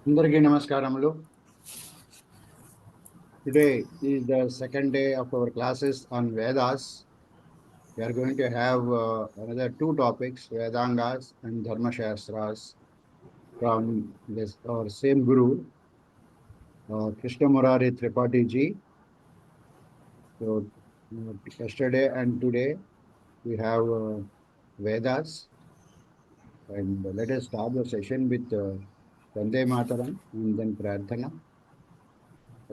అందరికీ నమస్కారములు. Today is the second day of our classes on Vedas. We are going to have another two topics, Vedangas and Dharma Shastras, from this our same Guru, Krishna Murari Tripathi ji. So yesterday and today we have Vedas, and let us start the session with Vande Mataram and then Prarthana.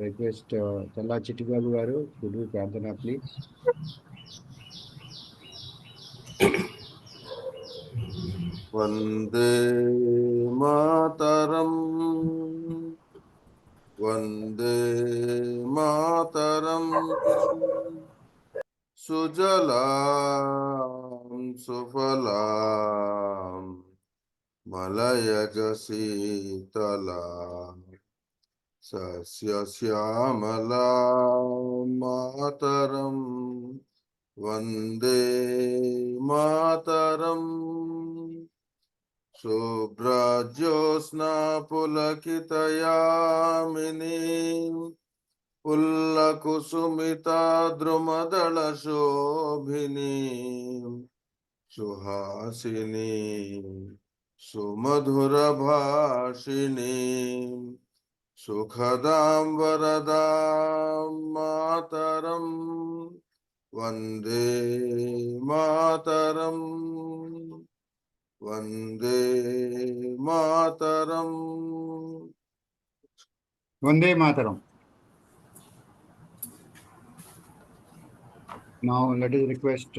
Request Challa Chittibabu garu to do Prarthana, please. Vande Mataram Vande Mataram सुजलां सुफलां मलयज शीतलां सस्यश्यामलां मातरम् वन्दे मातरम् शुभ्रज्योत्स्ना पुलकितयामिनीं पुल्लकुसुमिता द्रुमदलशोभिनीं सुहासिनीं सुमधुरभाषिणीं सुखदां वरदां मातरम् Vande Mataram Vande Mataram Vande Mataram. Now let us request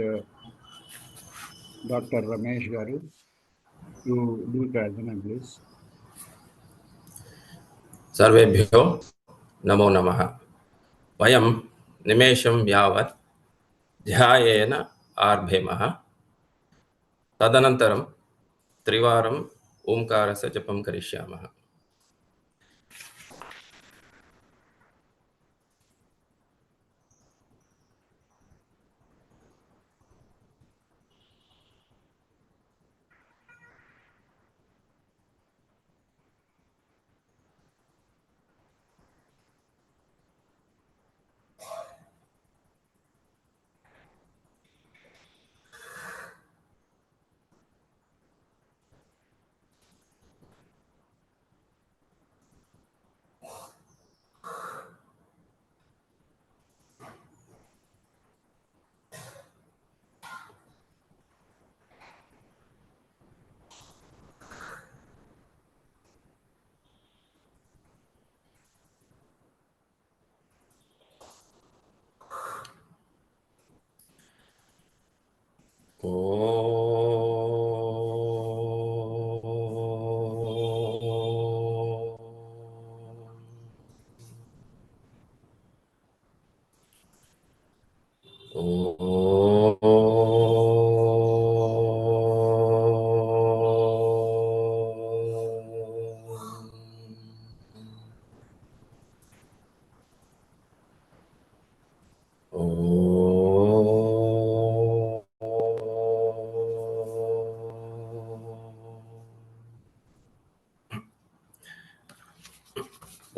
Dr. Ramesh garu to do Prarthana, please. सर्वेभ्यो नमो नमः। वयं निमेषं यावत् ध्यायेन आरभेमः। तदनन्तरं त्रिवारम् ओंकारस्य जपं करिष्यामः।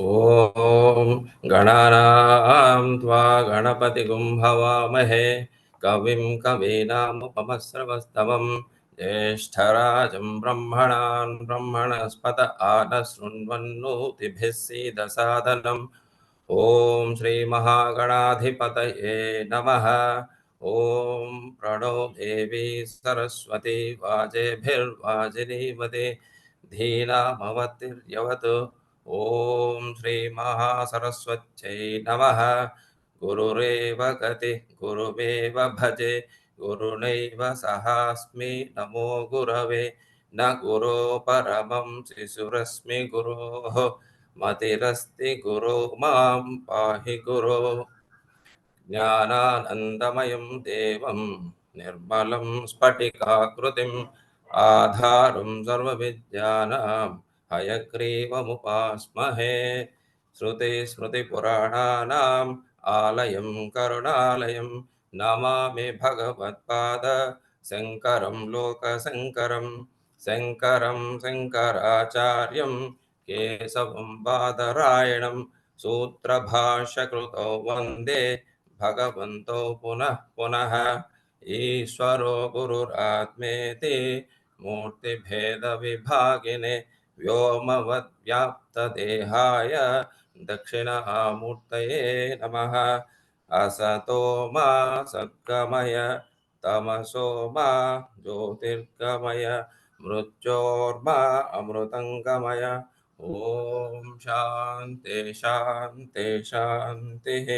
ॐ गणानां त्वा गणपतिगुं हवामहे कविं कवीनामुपमस्रवस्तवं ज्येष्ठराजं ब्रह्मणान् ब्रह्मणस्पत आनशृण्वन्नोतिभिः सीदसादनम् ॐ श्रीमहागणाधिपतये नमः। ॐ प्रणो देवी सरस्वती वाजेभिर्वाजिनीवते धीनामवतिर्यवतु। ॐ श्रीमहासरस्वत्यै नमः। गुरुरेव गतिः गुरुमेव भजे गुरुणैव सहास्मि नमो गुरवे न गुरो परमं शिशुरस्मि गुरोः मतिरस्ति गुरो मां पाहि गुरो। ज्ञानानन्दमयं देवं निर्मलं स्फटिकाकृतिम् आधारं सर्वविद्यानां हयग्रीवमुपास्महे। श्रुतिस्मृतिपुराणानाम् आलयं करुणालयं नमामि भगवत्पाद शङ्करं लोकशङ्करं शङ्करं शङ्कराचार्यं केशवं बादरायणं सूत्रभाष्यकृतौ वन्दे भगवन्तौ पुनः पुनः ईश्वरो गुरुरात्मेति मूर्तिभेदविभागिने व्योमवद्व्याप्तदेहाय दक्षिणामूर्तये नमः असतो मा सद्गमय तमसो मा ज्योतिर्गमय मृत्योर्मा अमृतङ्गमय ॐ शान्ति शान्ति शान्तिः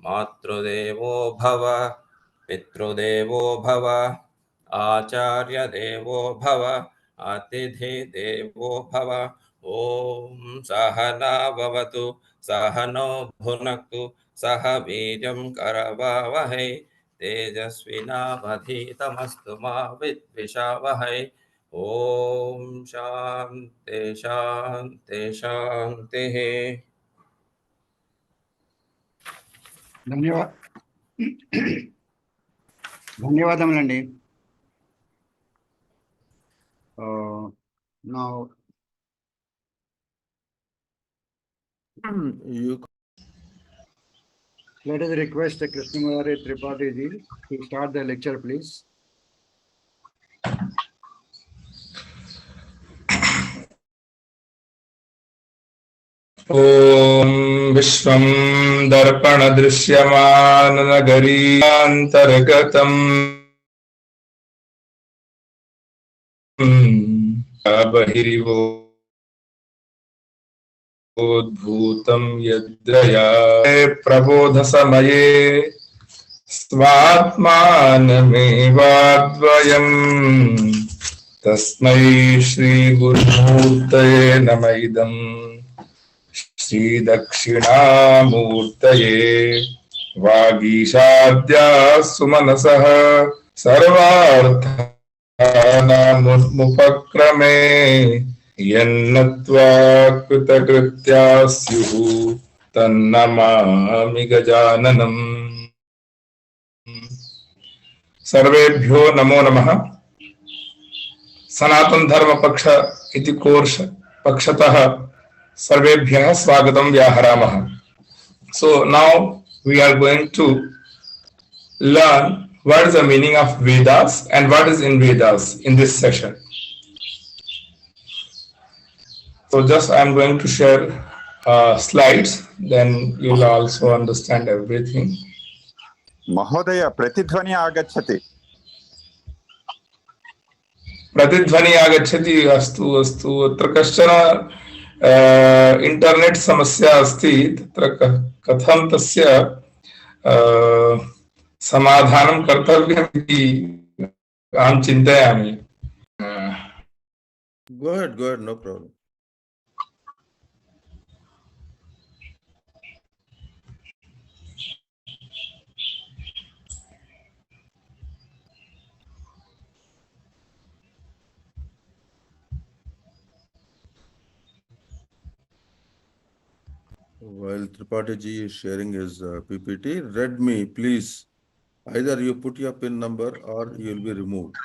मातृदेवो भव पितृदेवो भव आचार्यदेवो भव अतिथिदेवो भव ॐ सहना भवतु सहनो भुनक्तु सह वीर्यं करवावहै तेजस्विनावधीतमस्तु मा विद्विषावहै ॐ शान्ति शान्ति शान्तिः ధన్యవాదములండి. Now You let us request Krishna Murari Tripathi ji to start the lecture, please. ॐ विश्वं दर्पण दृश्यमान नगरीन्तर्गतम् बहिरिवोद्भूतं यद्रया प्रबोध समये स्वात्मानमेवाद्वयम् तस्मै श्री गुरुमूर्तये नमः इदम् श्री दक्षिणामूर्तये वागीशाद्याः सुमनसः सर्वार्थानामुपक्रमे यन्नत्वा कृतकृत्याः स्युः तन्नमामि गजाननम्। सर्वेभ्यो नमो नमः। सनातन धर्म पक्ष इति कोर्स पक्षतः सर्वेभ्यः स्वागतं व्याहरामः। So now we are going to learn what is the meaning of Vedas and what is in Vedas in this session. So just I am going to share slides, then you will also understand everything. महोदय प्रतिध्वनि आगच्छति। प्रतिध्वनि आगच्छति। अस्तु अस्तु। अत्र कश्चन internet समस्या अस्ति। तत्र कथं तस्य समाधानं कर्तव्यम् इति अहं चिन्तयामि। go ahead, no problem. While Tripathi ji is sharing his PPT, read me, please. Either you put your PIN number or you will be removed.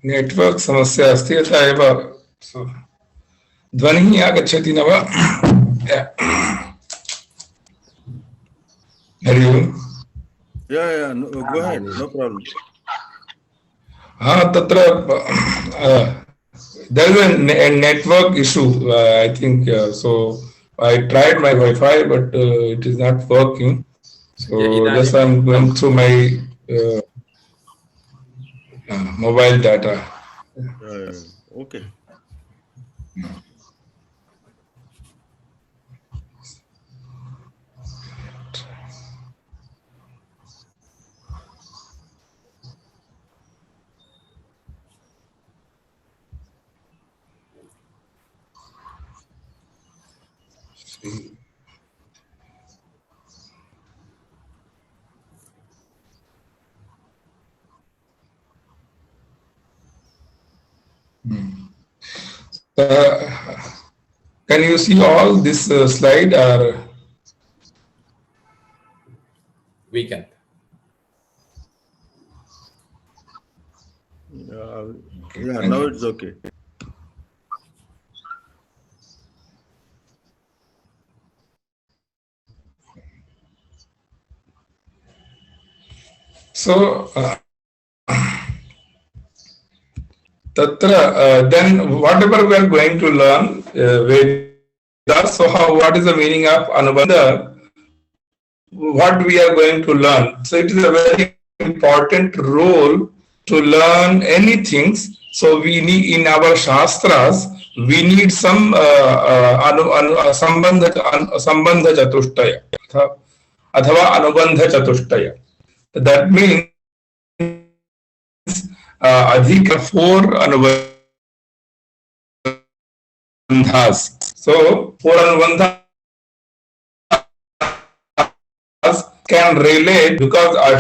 Network समस्या अस्ति, अतः एव ध्वनिः आगच्छति न वा? हरि ओम्। Yeah, no, go ahead, no problem. हाँ, तत्र there is a network issue, I think. So I tried my Wi-Fi, but it is not working. So just I'm going through my mobile data. Okay. Can you see all this slide or? We can. Yeah, now it's okay. So, Tatra, then whatever we are going to learn, Vedas, so what is the meaning of Anubandha? What we are going to learn. So it is a very important role to learn anything. So we need in our Shastras, we need some Sambandha Chatushtaya अथवा अनुबंध चतुष्टय. That means अधिक 4 अनुबंधas. So 4 अनुबंधas can relate because a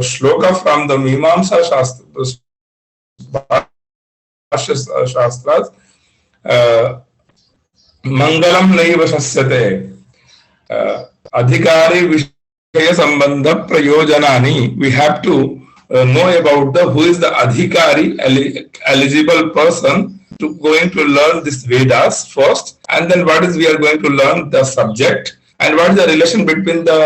shloka from the Mimamsa Shastras, Mangalam Naiva Shasyate, Adhikari Vishaya Sambandha Prayojanani. We have to know about who is the Adhikari, eligible person to going to learn this Vedas first, and then what is we are going to learn the subject, and what is the relation between the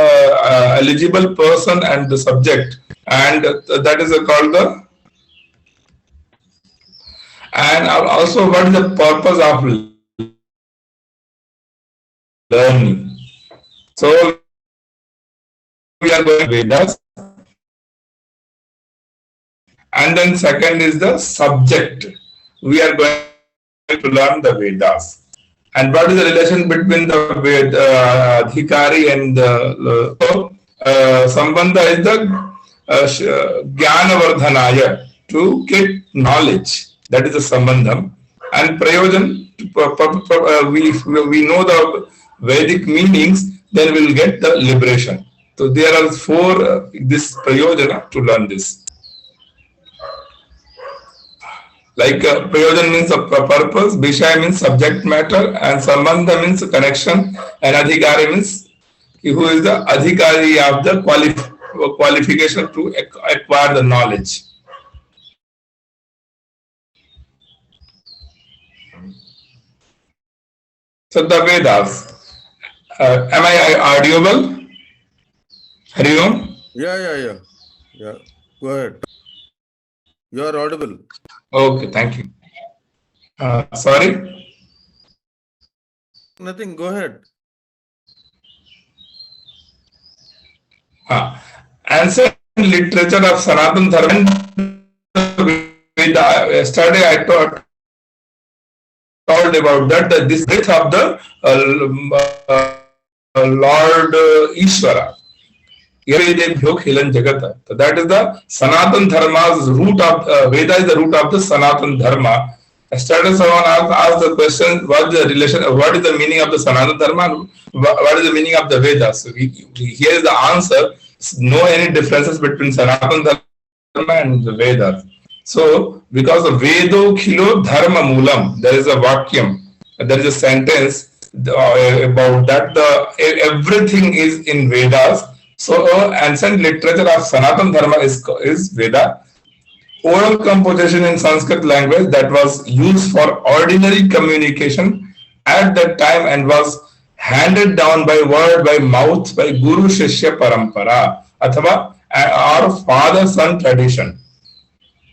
eligible person and the subject, and that is called the, and also what is the purpose of learning. So we are going to Vedas, and then second is the subject. We are going to learn the Vedas. And what is the relation between the Adhikari and the Sambandha is the Jnanavardhanaya, to get knowledge. That is the Sambandham. And Prayojan, we know the Vedic meanings, then we will get the liberation. So there are 4 this Prayojana to learn this. Like Prayojan means a purpose, Vishaya means subject matter, and Sambandha means connection, and Adhikari means who is the Adhikari of the qualification to acquire the knowledge. So the Vedas. Am I audible? Hari Om? Yeah. Go ahead. You are audible. Okay, thank you. Sorry? Nothing, go ahead. Ancient literature of Sanatana Dharma. Yesterday I told about that this breath of the Lord Ishvara. That is the Sanatan Dharma's root of Veda is the root of the Sanatan Dharma. Yesterday someone asked the question, what is the relation, what is the meaning of the Sanatan Dharma, what is the meaning of the Vedas? So here is the answer. No any differences between Sanatan Dharma and the Vedas. So because the Vedo Khilo Dharma Moolam, there is a vacuum, there is a sentence about that everything is in Vedas. So ancient literature of Sanatan Dharma is Veda. Oral composition in Sanskrit language that was used for ordinary communication at that time and was handed down by word by mouth by Guru Shishya Parampara or father-son tradition.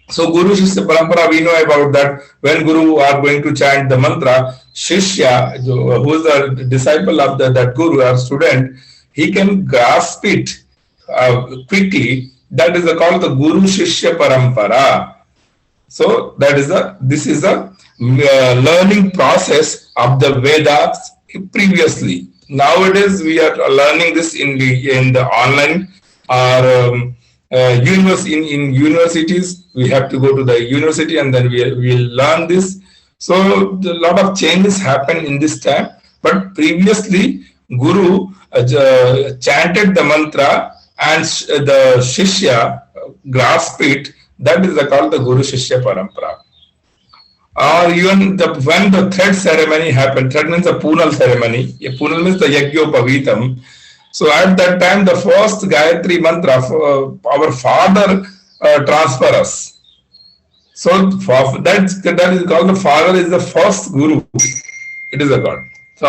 So Guru Shishya Parampara, we know about that. When Guru are going to chant the mantra, Shishya, who is the disciple of that Guru or student, he can grasp it quickly. That is called the Guru Shishya Parampara. So this is the learning process of the Vedas previously. Nowadays we are learning this in the online or in universities. We have to go to the university and then we will learn this. So a lot of changes happen in this time. But previously Guru chanted the mantra and the Shishya grasped it. That is called the Guru Shishya Parampara. Or even when the thread ceremony happened, thread means a Punal ceremony. A Punal means the Yajñopavitam. So at that time, the first Gayatri mantra, our father transfer us. So that is called the father is the first Guru. It is a God. So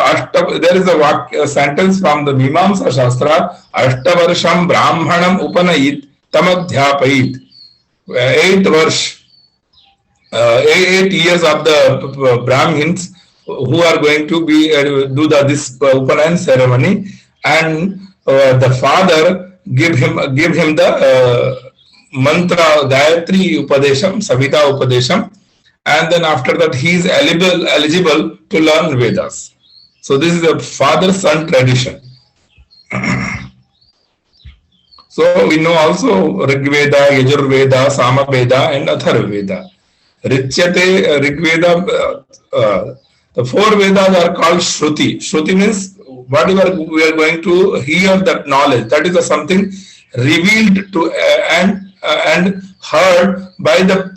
there is a sentence from the Mimamsa Shastra, Ashtavarsham Brahmanam Upanayit Tamadhyapayit. 8 years of the Brahmins who are going to be do this Upanayan ceremony, and the father give him the mantra Gayatri Upadesham, Savita Upadesham, and then after that he is eligible to learn Vedas. So this is a father-son tradition. So we know also Rig Veda, Yajur Veda, Sama Veda, and Atharva Veda. Richyate Rig Veda, the 4 Vedas are called Shruti. Shruti means whatever we are going to hear that knowledge, that is something revealed to and heard by the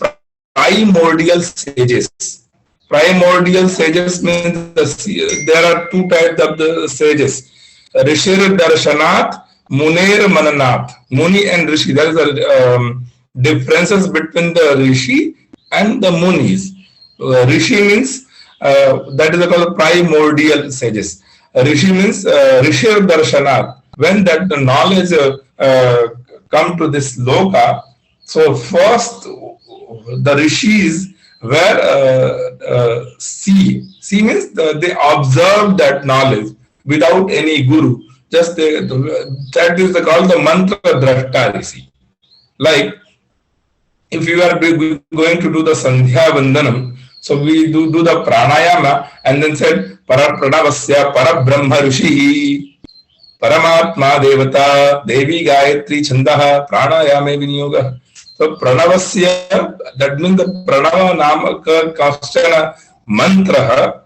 primordial sages. Primordial sages means there are 2 types of the sages. Rishir Darshanat, Muner Mananath. Muni and Rishi. There is a differences between the Rishi and the Munis. Rishi means that is called primordial sages. Rishi means Rishir Darshanat. When that the knowledge come to this loka, so first the rishis were see means they observed that knowledge without any guru. Just that is called the mantra drashta rishi. Like if you are going to do the sandhya vandanam, so we do the pranayama and then said para pranavasya para brahma rishi paramatma devata devi gayatri chandaha pranayame vinyoga. So pranavasya, that means the pranava namaka kashchana mantra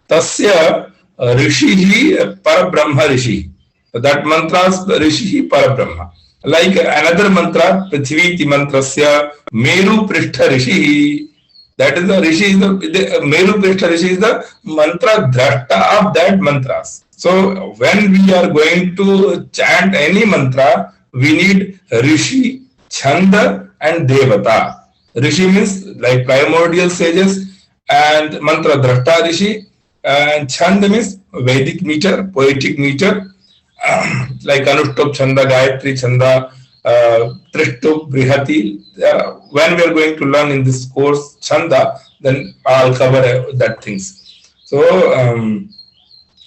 tasya rishihi parabrahma rishi. That mantra's rishihi parabrahma. Like another mantra, prithviti mantrasya meru prishtha rishi. That is the rishi, the meru prishtha rishi is the mantra drashta of that mantras. So when we are going to chant any mantra, we need rishi, chanda, and devata. Rishi means like primordial sages, and mantra drashta rishi, and chanda means Vedic meter, poetic meter, like Anushtup chanda, Gayatri chanda, Trishtup, Brihati. When we are going to learn in this course chanda, then I'll cover that things. So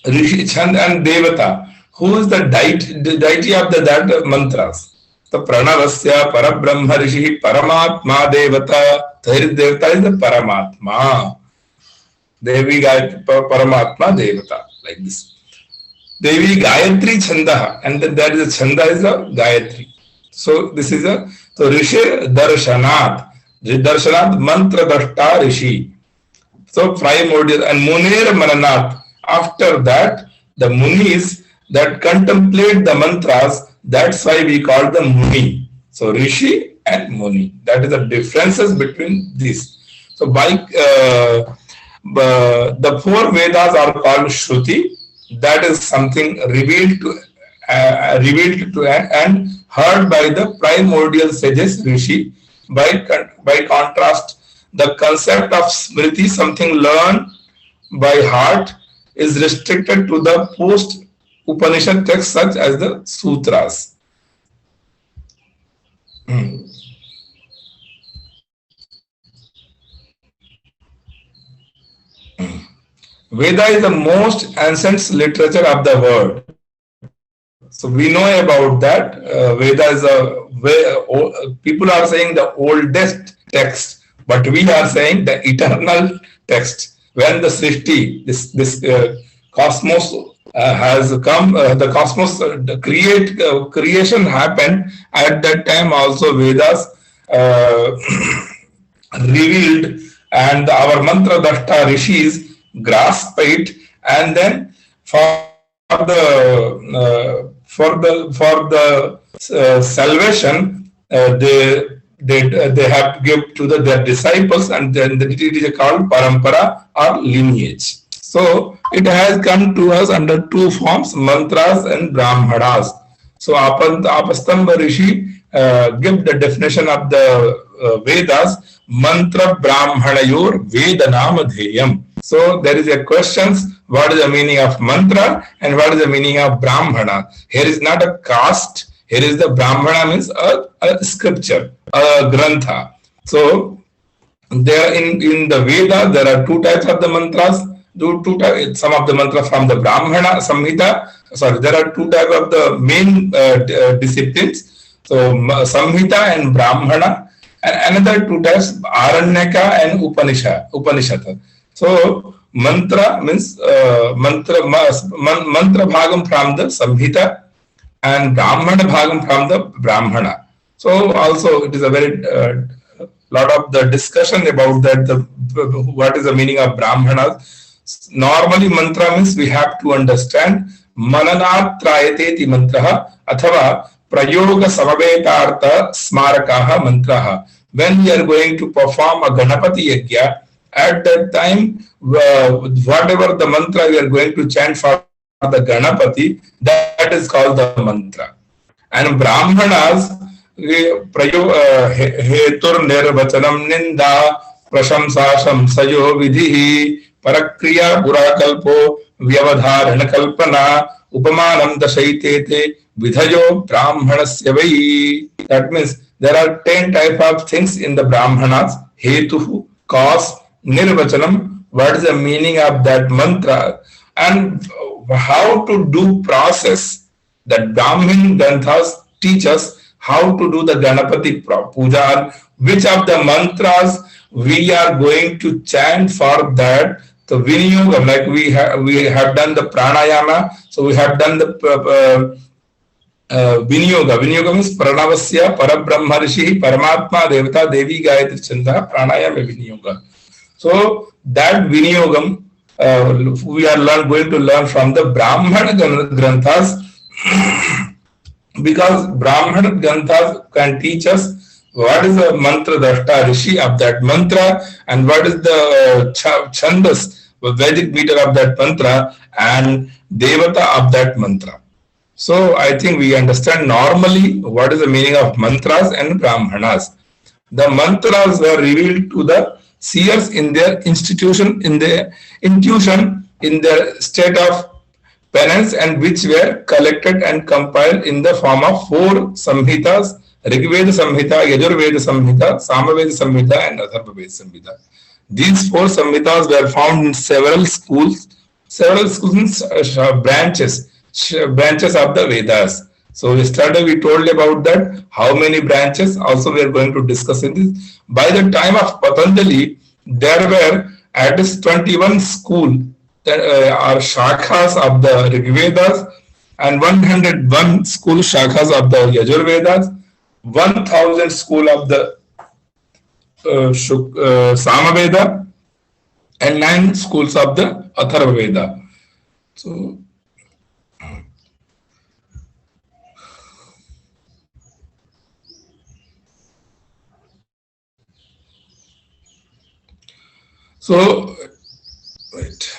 Rishi, chanda, and devata. Who is the deity of that mantras? The pranavasya parabrahma rishi paramatma devata. Third devata is the paramatma. Devi Gayatri paramatma devata. Like this. Devi Gayatri Chandaha, and then that is a Chanda is a Gayatri. So this is a so Rishi Darshanat. Darshanat Mantra Dashta Rishi. So primordial and Munir Mananath. After that, the Munis that contemplate the mantras, that's why we call them Muni. So Rishi and Muni. That is the differences between these. So by the 4 Vedas are called Shruti. That is something revealed to and heard by the primordial sages Rishi. By contrast, the concept of Smriti, something learned by heart, is restricted to the post Upanishad texts such as the Sutras. Veda is the most ancient literature of the world. So we know about that. Veda is people are saying the oldest text, but we are saying the eternal text. When the Srishti, this cosmos has come, the cosmos, the creation happened. At that time, also Vedas uh, revealed, and our mantra dashta rishis grasp it, and then for the salvation, they have to give to their disciples, and then it is called parampara or lineage. So it has come to us under two forms, mantras and brahmanas. So Apastamba Rishi give the definition of the Vedas, mantra brahmanayor vedanam. So there is a question, what is the meaning of mantra and what is the meaning of brahmana? Here is not a caste, here is the brahmana means a scripture, a grantha. So there in the Veda there are two types of the mantras. Some of the mantra from the Brahmana Samhita. Sorry, there are two types of the main disciplines. So Samhita and Brahmana, and another two types Aranyaka and Upanishad. So mantra means mantra bhagam from the Samhita and Brahmana bhagam from the Brahmana. So also it is a very lot of the discussion about that. What is the meaning of Brahmanas? Normally mantra means we have to understand mananat trayateti mantraha athava prayoga samavetartha smarakaha mantraha. When we are going to perform a Ganapati yajna, at that time whatever the mantra we are going to chant for the Ganapati, that is called the mantra. And Brahmanas hetur nirvachanam ninda prashamsa shamsayo vidhi parakriya burakalpo vyavadharana kalpana upamanam dashaitete vidhayo brahmanasya vai. That means there are 10 type of things in the Brahmanas: hetu, cause, nirvachanam, what is the meaning of that mantra, and how to do process. That Brahmin Granthas teach us how to do the Ganapati puja, which of the mantras we are going to chant for that. The Vinyoga, like we have done the pranayama, so we have done the Vinyoga. Vinyoga means Pranavasya Parabrahma Rishi Paramatma Devata Devi Gayatri Chanda Pranayama Vinyoga. So that Vinyogam we are going to learn from the Brahmana Granthas, because Brahmana Granthas can teach us what is the mantra dashta rishi of that mantra, and what is the chandas, Vedic meter of that mantra, and devata of that mantra. So I think we understand normally what is the meaning of mantras and brahmanas. The mantras were revealed to the seers in their institution, in their intuition, in their state of penance, and which were collected and compiled in the form of 4 samhitas: Rigveda Samhita, Yajurveda Samhita, Samaveda Samhita, and Atharvaveda Samhita. These 4 samhitas were found in several schools means branches of the Vedas. So yesterday we told about that, how many branches also we are going to discuss in this. By the time of Patanjali, there were at least 21 schools that are shakhas of the Rigvedas, and 101 school shakhas of the Yajurvedas, 1000 school of the Samaveda, and 9 schools of the Atharvaveda. So wait.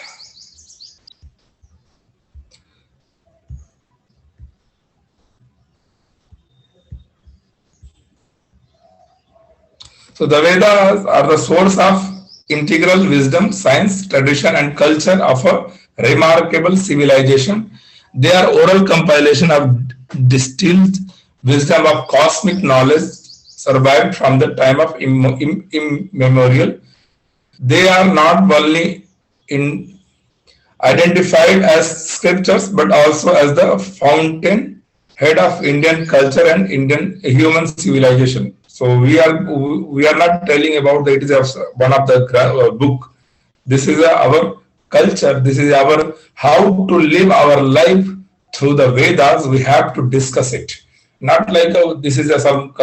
So the Vedas are the source of integral wisdom, science, tradition, and culture of a remarkable civilization. They are oral compilation of distilled wisdom of cosmic knowledge survived from the time of immemorial. They are not only identified as scriptures, but also as the fountain head of Indian culture and Indian human civilization. So we are not telling about that it is one of the book. This is our culture. This is our how to live our life through the Vedas. We have to discuss it. Not like this is some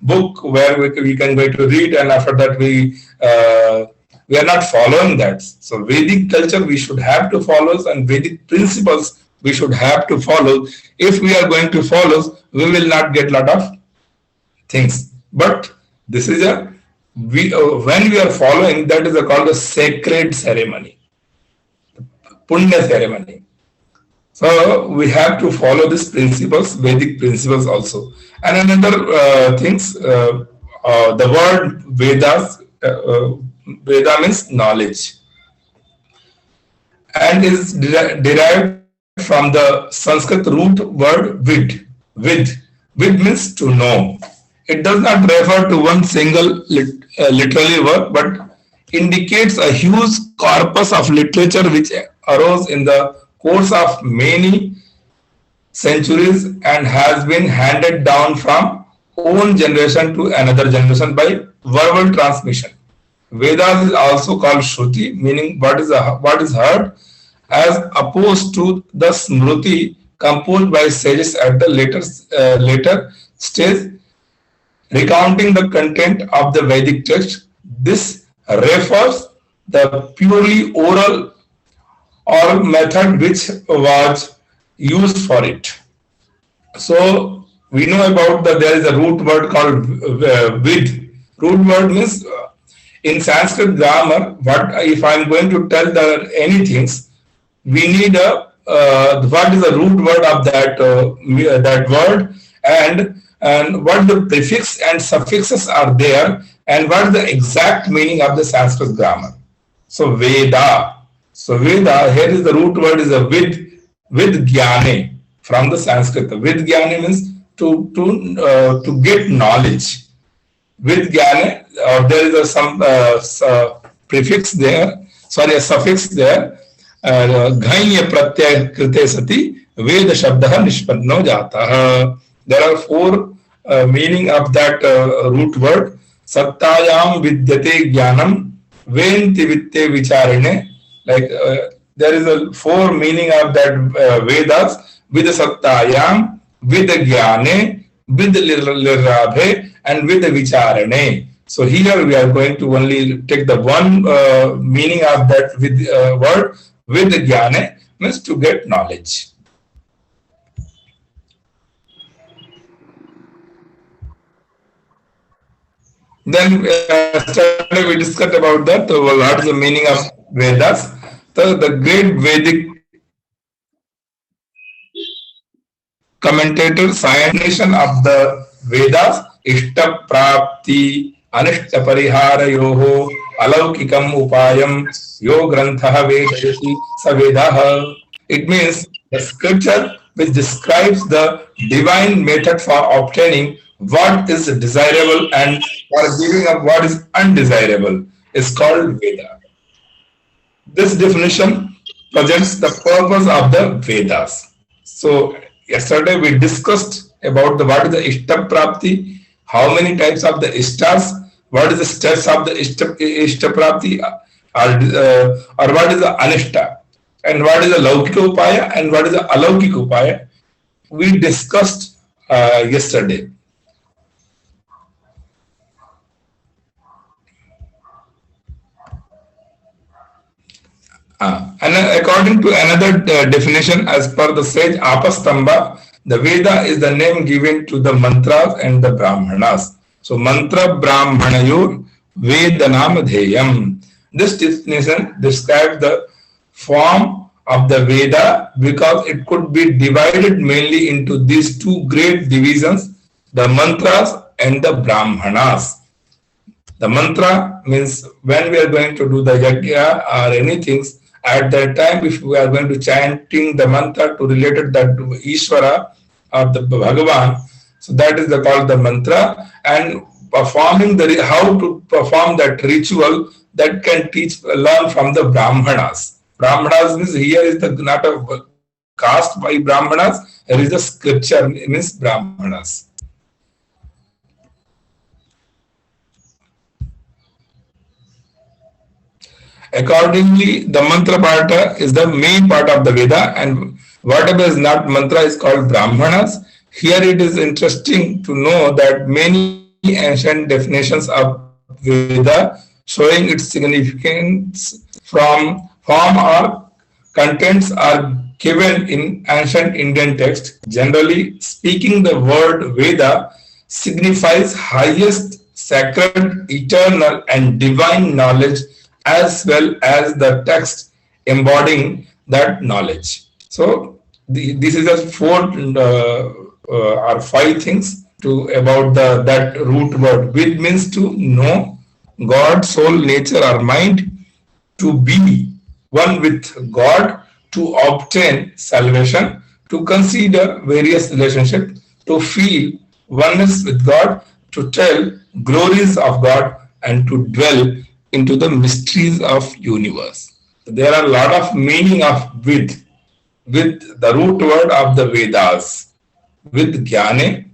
book where we can go to read and after that we are not following that. So Vedic culture we should have to follow and Vedic principles we should have to follow. If we are going to follow, we will not get lot of things. But this is when we are following, that is called a sacred ceremony, punya ceremony. So we have to follow these principles, Vedic principles also. And another things, the word Vedas, Veda means knowledge, and is derived from the Sanskrit root word vid. Vid means to know. It does not refer to one single literary work, but indicates a huge corpus of literature which arose in the course of many centuries and has been handed down from one generation to another generation by verbal transmission. Vedas is also called Shruti, meaning what is heard, as opposed to the Smruti composed by sages at the later stage, recounting the content of the Vedic text. This refers the purely oral or method which was used for it. So we know about there is a root word called vid. Root word means in Sanskrit grammar, what if I am going to tell there anything, we need what is the root word of that word, and what the prefix and suffixes are there, and what is the exact meaning of the Sanskrit grammar. So Veda. So Veda, here is the root word is a vid jnane from the Sanskrit. Vid jnane means to get knowledge. Vid jnane, there is some prefix there, sorry, a suffix there. Ghanya pratyay krite sati Veda shabdah nishpanno jata. There are four meaning of that root word. Sattayam vidyate jnanam venti vitte vicharine. Like there is a four meaning of that Vedas: with sattayam, with jnane, with lirabhe, and with vicharane. So here we are going to only take the one meaning of that word. With jnane means to get knowledge. Then we discussed about that. What is the meaning of Vedas? The great Vedic commentator, scientist of the Vedas, Ishta Prapti, Anishta Parihara Yoho, Alaukikam Upayam, Yo Grantha Vedayati Savedaha. It means the scripture which describes the divine method for obtaining what is desirable and for giving up what is undesirable is called Veda. This definition presents the purpose of the Vedas. So yesterday we discussed about what is the Ishta Prapti, how many types of the Ishtas, what is the steps of the Ishta Prapti, or what is the Anishta, and what is the Laukika Upaya and what is the Alaukika Upaya. We discussed yesterday. And according to another definition, as per the sage Apastamba, the Veda is the name given to the mantras and the brahmanas. So mantra brahmanayur Vedanam dheyam. This definition describes the form of the Veda because it could be divided mainly into these two great divisions, the mantras and the brahmanas. The mantra means when we are going to do the yajna or anything, at that time, if we are going to chanting the mantra to relate it that to Ishvara or the Bhagavan, so that is called the mantra, and performing how to perform that ritual that can learn from the Brahmanas. Brahmanas means here is the not a caste by Brahmanas. There is a scripture means Brahmanas. Accordingly, the mantra part is the main part of the Veda, and whatever is not mantra is called Brahmanas. Here it is interesting to know that many ancient definitions of Veda showing its significance from form or contents are given in ancient Indian text. Generally speaking, the word Veda signifies highest, sacred, eternal, and divine knowledge, as well as the text embodying that knowledge. So this is just four or five things to about that root word. Vid means to know God, soul, nature, or mind, to be one with God, to obtain salvation, to consider various relationships, to feel oneness with God, to tell glories of God, and to dwell into the mysteries of universe. There are a lot of meaning of with the root word of the Vedas. With Jnane,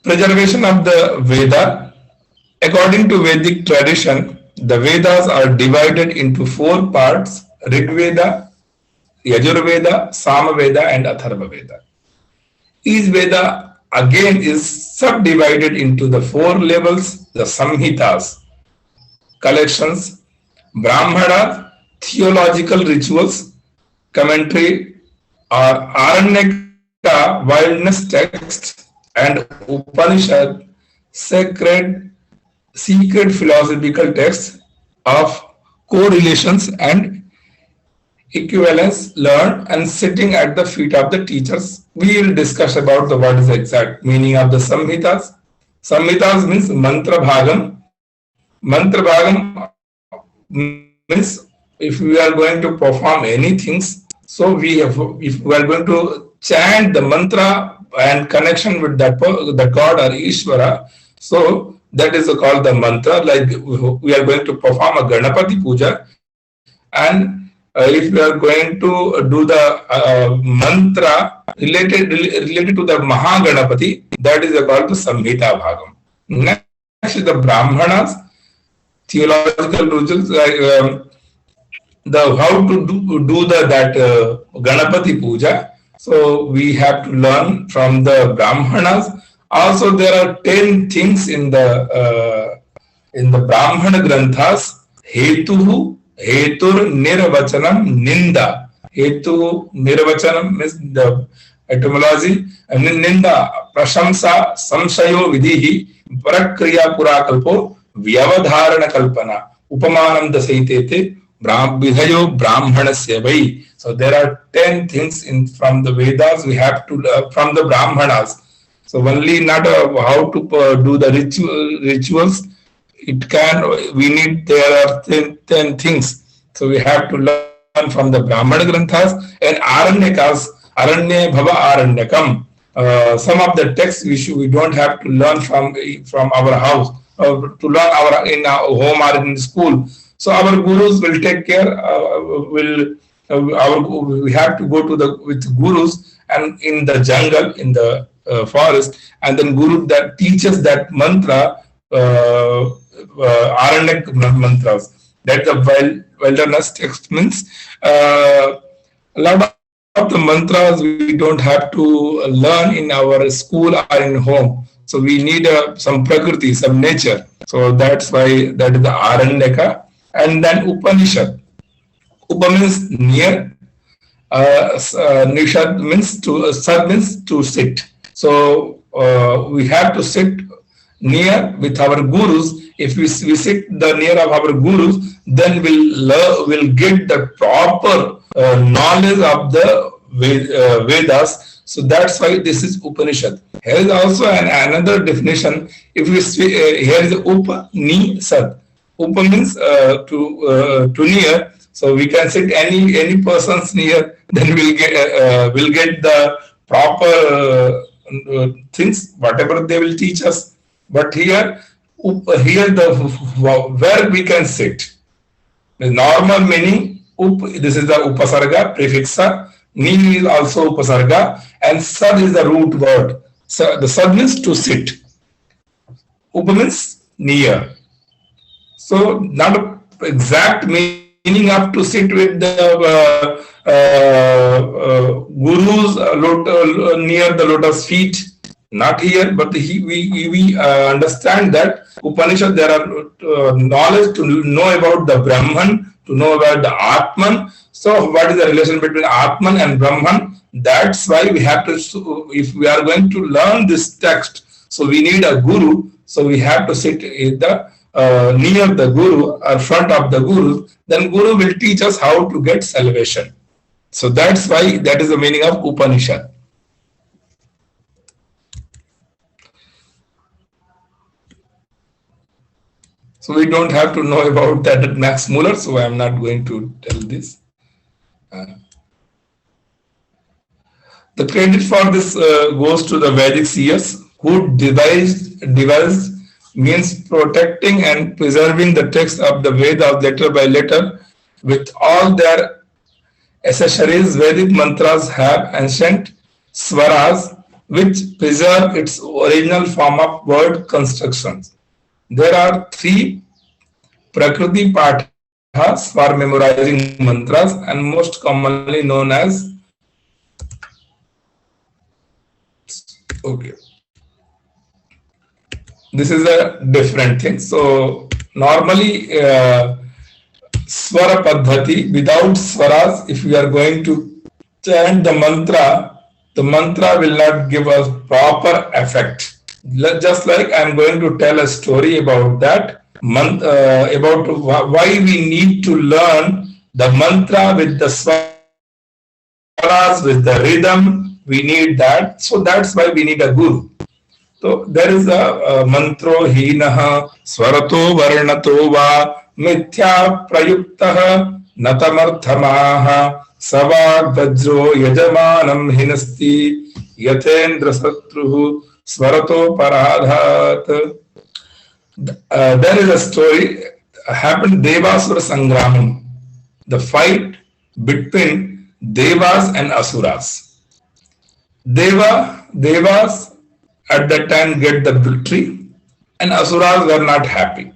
preservation of the Veda. According to Vedic tradition, the Vedas are divided into four parts: Rig Veda, Yajurveda, Samaveda, and Atharva Veda. Each Veda again is subdivided into the four levels: the Samhitas, collections; Brahmanas, theological rituals; commentary or Aranyaka, wilderness text; and Upanishad, secret philosophical texts of correlations and equivalence learned and sitting at the feet of the teachers. We will discuss about what is the exact meaning of the Samhitas. Samhitas means mantra bhagam. Mantra bhagam means if we are going to perform anything, so if we are going to chant the mantra and connection with that the God or Ishvara, so that is called the mantra. Like we are going to perform a Ganapati puja, and if we are going to do the mantra related to the Mahaganapati, that is called the Samhita Bhagam. Next is the Brahmanas, theological rituals, the how to do that Ganapati puja. So we have to learn from the Brahmanas. Also, there are 10 things in the Brahmana Granthas. Hetu, Hetur Nirvachanam Ninda. Hetu Nirvachanam means the etymology, and Ninda Prashamsa Samsayo Vidhi Prakriya Purakalpo Vyavadharana Kalpana Upamanam Dasaitete Vidhayo Brahmanasya Vai. So there are 10 things from the Vedas we have to from the Brahmanas. So only not how to do the rituals. We need, there are 10 things. So we have to learn from the Brahmana Granthas and Aranyakas, Aranya Bhava Aranyakam. Some of the texts we don't have to learn from our house, to learn in our home or in school. So our gurus will take care, we have to go with gurus and in the jungle, in the forest, and then guru that teaches that mantra, Aranyak mantras. That the wilderness text means a lot of the mantras we don't have to learn in our school or in home. So we need some prakriti, some nature. So that's why that is the Aranyaka. And then Upanishad. Upa means near. Nishad means Sad means to sit. So we have to sit near with our gurus. If we sit near of our gurus, then we'll get the proper knowledge of the Vedas. So that's why this is Upanishad. Here is also another definition. If we here is Upanishad. Upa means to near. So we can sit any person's near. Then we'll get the proper things, whatever they will teach us. But here the where we can sit. The normal meaning, this is the upasarga, prefix, ni is also upasarga, and sad is the root word. So the sad means to sit. Upa means near. So not a exact meaning of to sit with the guru's near the lotus feet. Not here, but we understand that Upanishad, there are knowledge to know about the Brahman, to know about the Atman. So what is the relation between Atman and Brahman? That's why we have to, if we are going to learn this text, so we need a guru. So we have to sit in the near the guru or front of the guru. Then guru will teach us how to get salvation. So that's why that is the meaning of Upanishad. So we don't have to know about that at Max Muller, so I am not going to tell this. The credit for this goes to the Vedic seers who devised means protecting and preserving the text of the Vedas letter by letter with all their accessories. Vedic mantras have ancient swaras which preserve its original form of word constructions. There are 3 Prakriti Pathas for memorizing mantras and most commonly known as this is a different thing. So normally Swara Paddhati, without swaras, if we are going to chant the mantra will not give us proper effect. Just like I am going to tell a story about that, about why we need to learn the mantra with the swaras, with the rhythm, we need that. So that's why we need a guru. So there is a mantro hinaha swarato varnato va mithya prayuktaha natamarthamaha savag vajro yajamanam hinasti yathendra satruhu swarato paradhat. There is a story happened Devasura Sangramam, the fight between Devas and Asuras. Devas at that time get the victory and Asuras were not happy.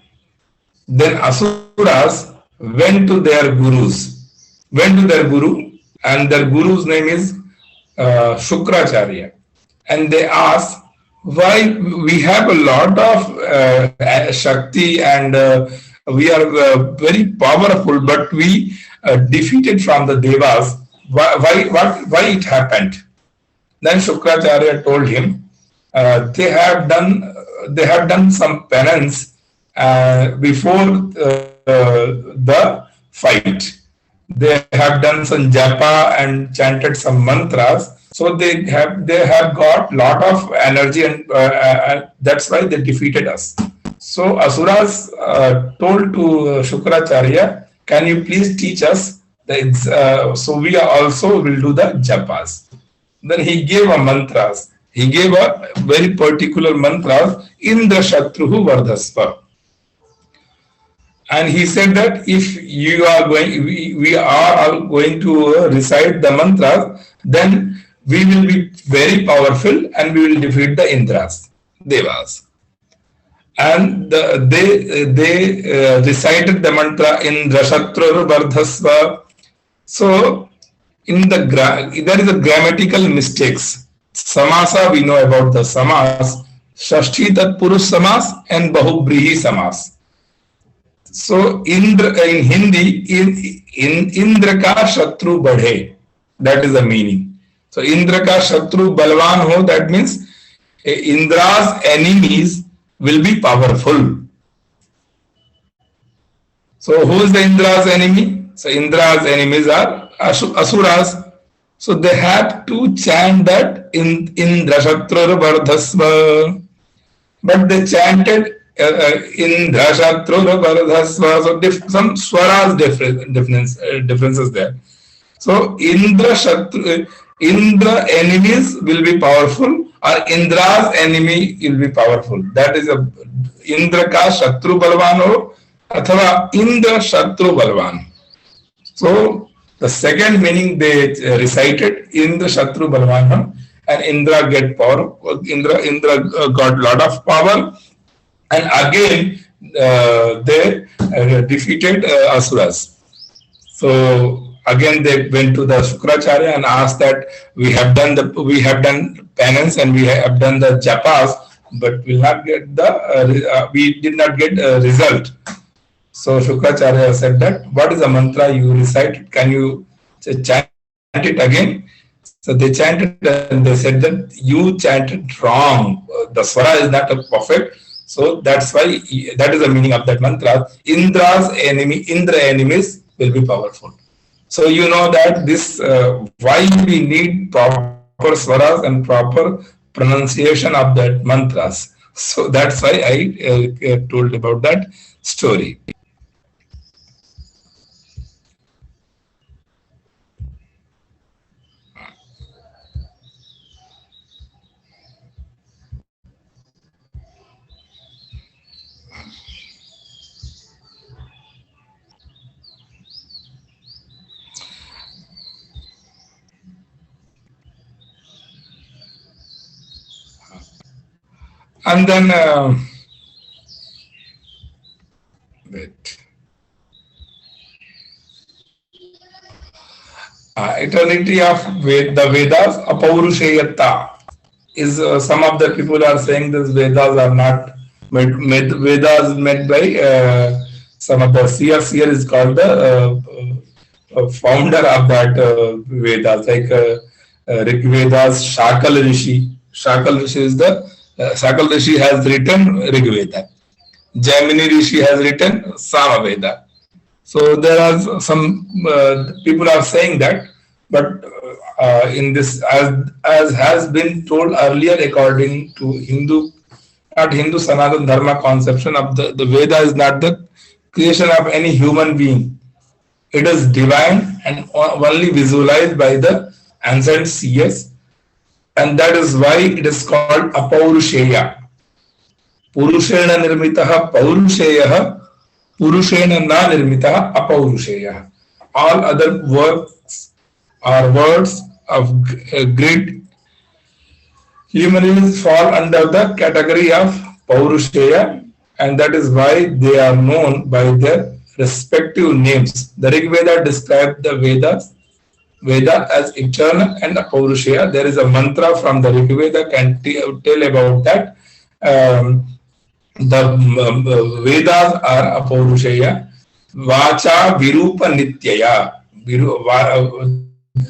Then Asuras went to their guru and their guru's name is Shukracharya, and they asked, why we have a lot of Shakti and we are very powerful, but we defeated from the Devas. Why it happened? Then Shukracharya told him, they have done some penance before the fight. They have done some japa and chanted some mantras. So they have got lot of energy, and that's why they defeated us. So Asuras told to Shukracharya, can you please teach us? So we also will do the japas. Then he gave a mantras. He gave a very particular mantras in the Shatruhu Vardhasva. And he said that if you are going, we are going to recite the mantras, then we will be very powerful and we will defeat the Indras, Devas. And they recited the mantra in Rashatrur Vardhasva. So there is a grammatical mistakes. Samasa, we know about the samas, Shashti Tat Purush Samas and Bahubrihi Samas. So in Hindi, in Indra ka Shatru Badhe, that is the meaning. So Indra ka Shatru Balwan ho, that means Indra's enemies will be powerful. So who is the Indra's enemy? So Indra's enemies are Asuras. So they have to chant that in Drashatrur Vardhasva. But they chanted in Drashatrur Vardhasva. So some swaras differences there. So Indra enemies will be powerful or Indra's enemy will be powerful. That is a Indra ka Shatru Balwan ho, athava Indra Shatru Balwan. So the second meaning they recited Indra Shatru Balwan ho, and Indra get power. Indra got lot of power, and again they defeated Asuras. So again they went to the Shukracharya and asked that we have done penance and we have done the japas, but we did not get a result. So Shukracharya said that what is the mantra you recited? Can you chant it again? So they chanted and they said that you chanted wrong. The swara is not perfect. So that's why that is the meaning of that mantra. Indra enemies will be powerful. So you know that this why we need proper swaras and proper pronunciation of that mantras. So that's why I told about that story. And then wait. Eternity of the Vedas, apaurusheyata is some of the people are saying this Vedas are not Vedas made by some of the seers. Here is called the founder of that Vedas, like Rig Vedas, Shakal Rishi. Shakal Rishi is the Shakal Rishi has written Rig Veda. Jaimini Rishi has written Samaveda. So there are some people are saying that, but in this, as has been told earlier, according to not Hindu Sanatana Dharma conception of the Veda is not the creation of any human being. It is divine and only visualized by the ancient seers, and that is why it is called Apaurusheya. Purushena nirmitaha Paurusheya. Purushena na nirmita apaurushaya. All other works or words of great human beings fall under the category of Paurushaya, and that is why they are known by their respective names. The Rig Veda describes the Veda as eternal and Apaurushaya. There is a mantra from the Rig Veda can tell about that. The Vedas are Apaurushaya. Vacha Virupa Nityaya.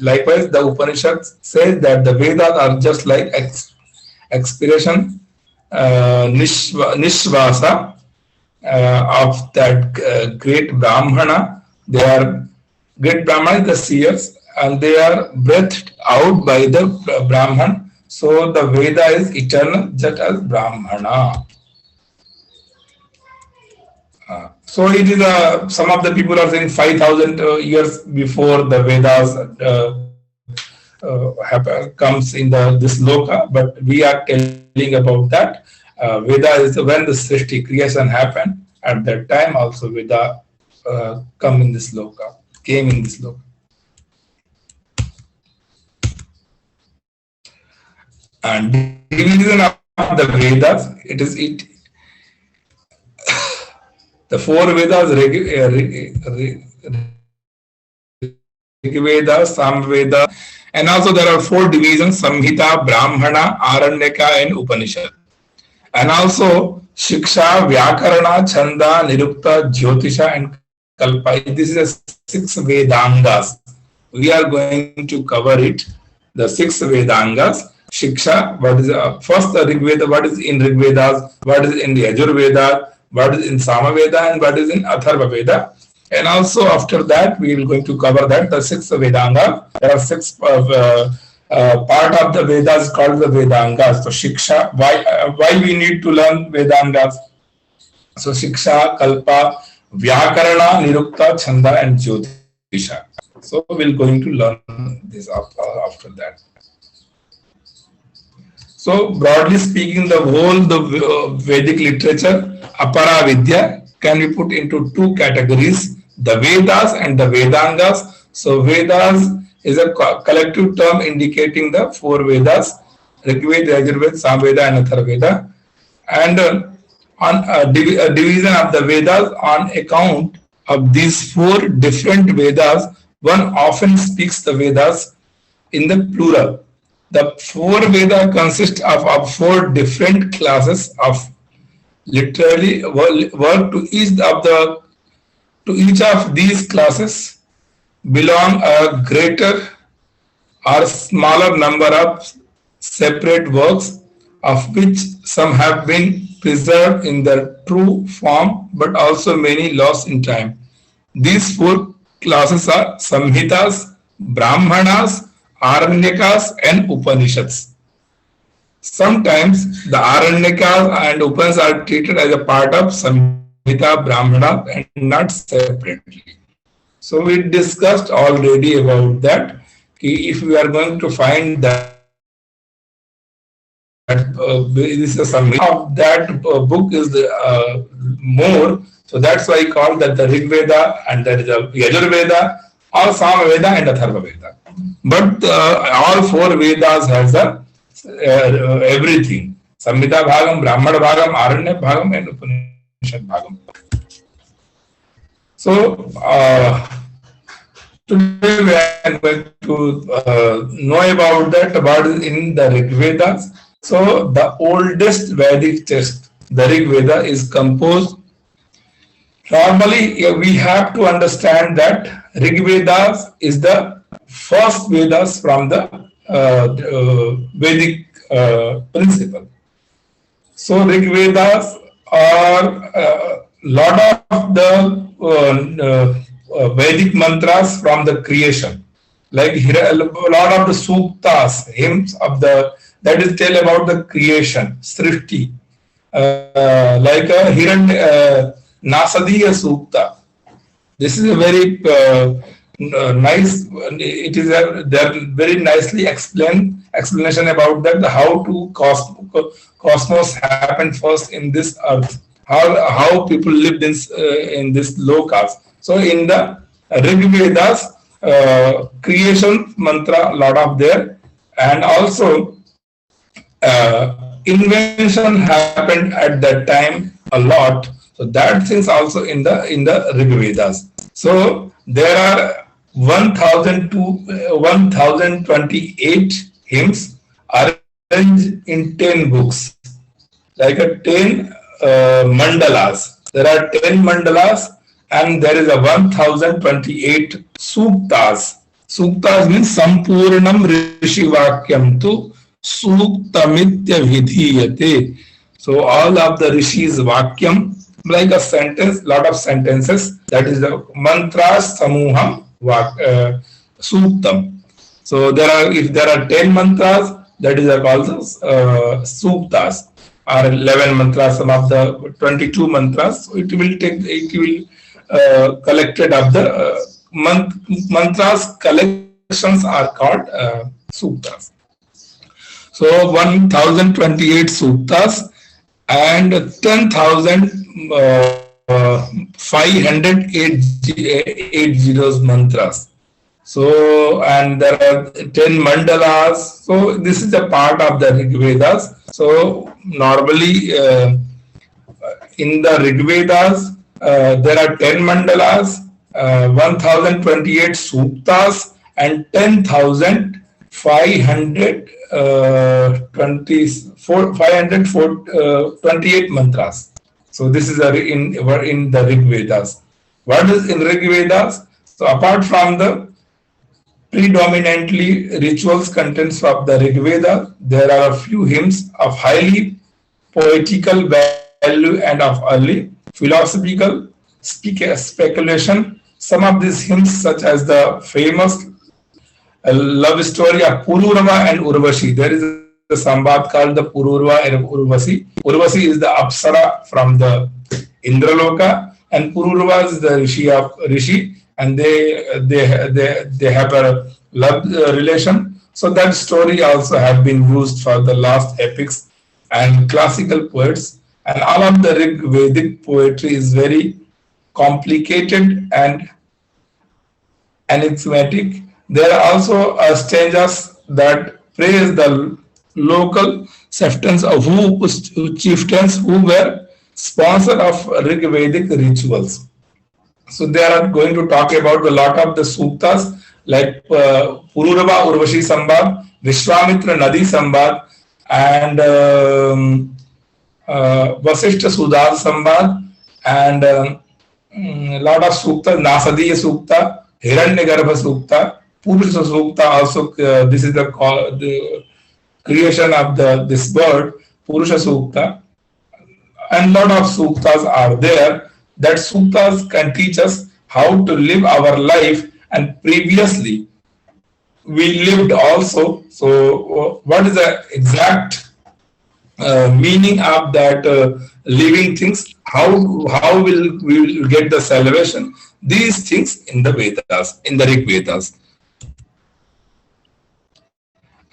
Likewise, the Upanishad says that the Vedas are just like expiration, Nishvasa of that great Brahmana. They are great Brahmana, the seers, and they are breathed out by the Brahman. So the Veda is eternal, just as Brahmana. So it is some of the people are saying 5,000 years before the Vedas comes in this loka, but we are telling about that. Veda is when the Srishti creation happened. At that time also Veda came in this loka. And division of the Vedas, the four Vedas, Rig Veda, Samveda, and also there are four divisions: Samhita, Brahmana, Aranyaka, and Upanishad. And also Shiksha, Vyakarana, Chanda, Nirukta, Jyotisha, and Kalpa. This is a 6 Vedangas. We are going to cover it. The 6 Vedangas. Shiksha, what is first the Rig Veda, what is in Rig Vedas, what is in the Yajur Veda, what is in Samaveda, and what is in Atharva Veda. And also after that, we are going to cover that, the 6 Vedanga. There are 6 part of the Vedas called the Vedangas. So Shiksha, why we need to learn Vedangas? So Shiksha, Kalpa, Vyakarana, Nirukta, Chanda, and Jyotisha. So we're going to learn this after that. So broadly speaking, the Vedic literature, Apara Vidya, can be put into two categories: the Vedas and the Vedangas. So Vedas is a collective term indicating the four Vedas: Rig Veda, Yajurveda, Samveda, and Atharvaveda. And on a division of the Vedas on account of these four different Vedas, one often speaks the Vedas in the plural. The four Veda consist of four different classes of literally work to each of these classes belong a greater or smaller number of separate works, of which some have been preserved in their true form, but also many lost in time. These four classes are Samhitas, Brahmanas, Aranyakas, and Upanishads. Sometimes the Aranyakas and Upanishads are treated as a part of Samhita, Brahmana, and not separately. So we discussed already about that. If we are going to find that this is a summary of that book is more, so that's why I call that the Rig Veda, and that is a Yajurveda, or Samaveda and Atharvaveda. But all four Vedas has everything: Samhita Bhagam, Brahmana Bhagam, Aranya Bhagam, and Upanishad Bhagam. So today we are going to know about that, about in the Rig Vedas. So the oldest Vedic text, the Rig Veda, is composed. Normally, we have to understand that Rig Vedas is the first Vedas from the Vedic principle. So Rig Vedas are a lot of the Vedic mantras from the creation, like a lot of the suktas, hymns of the that is tell about the creation, Srishti, like a Nasadiya Sukta. This is a very nice. It is they're very nicely explanation about that, how to cosmos happened first in this earth, how people lived in this lokas. So in the Rig Vedas, creation mantra, lot of there, and also invention happened at that time a lot. So that things also in the Rig Vedas. So there are 1028 hymns arranged in 10 books, like a 10 mandalas. There are 10 mandalas, and there is a 1028 suktas. Suktas means Sampurnam Rishi Vakyam tu Suktamitya Vidhiyate. So all of the Rishis Vakyam, like a sentence, lot of sentences, that is the mantras Samuham Suktam. So if there are 10 mantras, that is called suktas, or 11 mantras, some of the 22 mantras. So it will collected of the mantras collections are called suktas. So 1028 suktas and 10,580 mantras. So, and there are 10 mandalas. So this is a part of the Rig Vedas. So normally in the Rig Vedas, there are 10 mandalas, 1028 suktas, and 10,528 mantras. So this is in the Rig Vedas. What is in Rig Vedas? So apart from the predominantly rituals contents of the Rig Veda, there are a few hymns of highly poetical value and of early philosophical speculation. Some of these hymns, such as the famous love story of Pururava and Urvashi. There is a samvad called the Pururava and Urvashi. Urvashi is the Apsara from the Indraloka, and Pururava is the Rishi, and they have a love relation. So that story also have been used for the last epics and classical poets, and all of the Rig Vedic poetry is very complicated and enigmatic. There are also stanzas that praise the local chieftains who were sponsor of Rig Vedic rituals. So they are going to talk about a lot of the suktas like Pururava Urvashi Sambad, Vishwamitra Nadi Sambad, and Vasishta Sudar Sambad, and lot of sukta, Nasadiya Sukta, Hiranyagarbha Sukta, Purusha Sukta. Also, this is the creation of this bird, Purusha Sukta, and lot of suktas are there. That suktas can teach us how to live our life, and previously we lived also. So, what is the exact meaning of that living things? How will we will get the salvation? These things in the Vedas, in the Rig Vedas.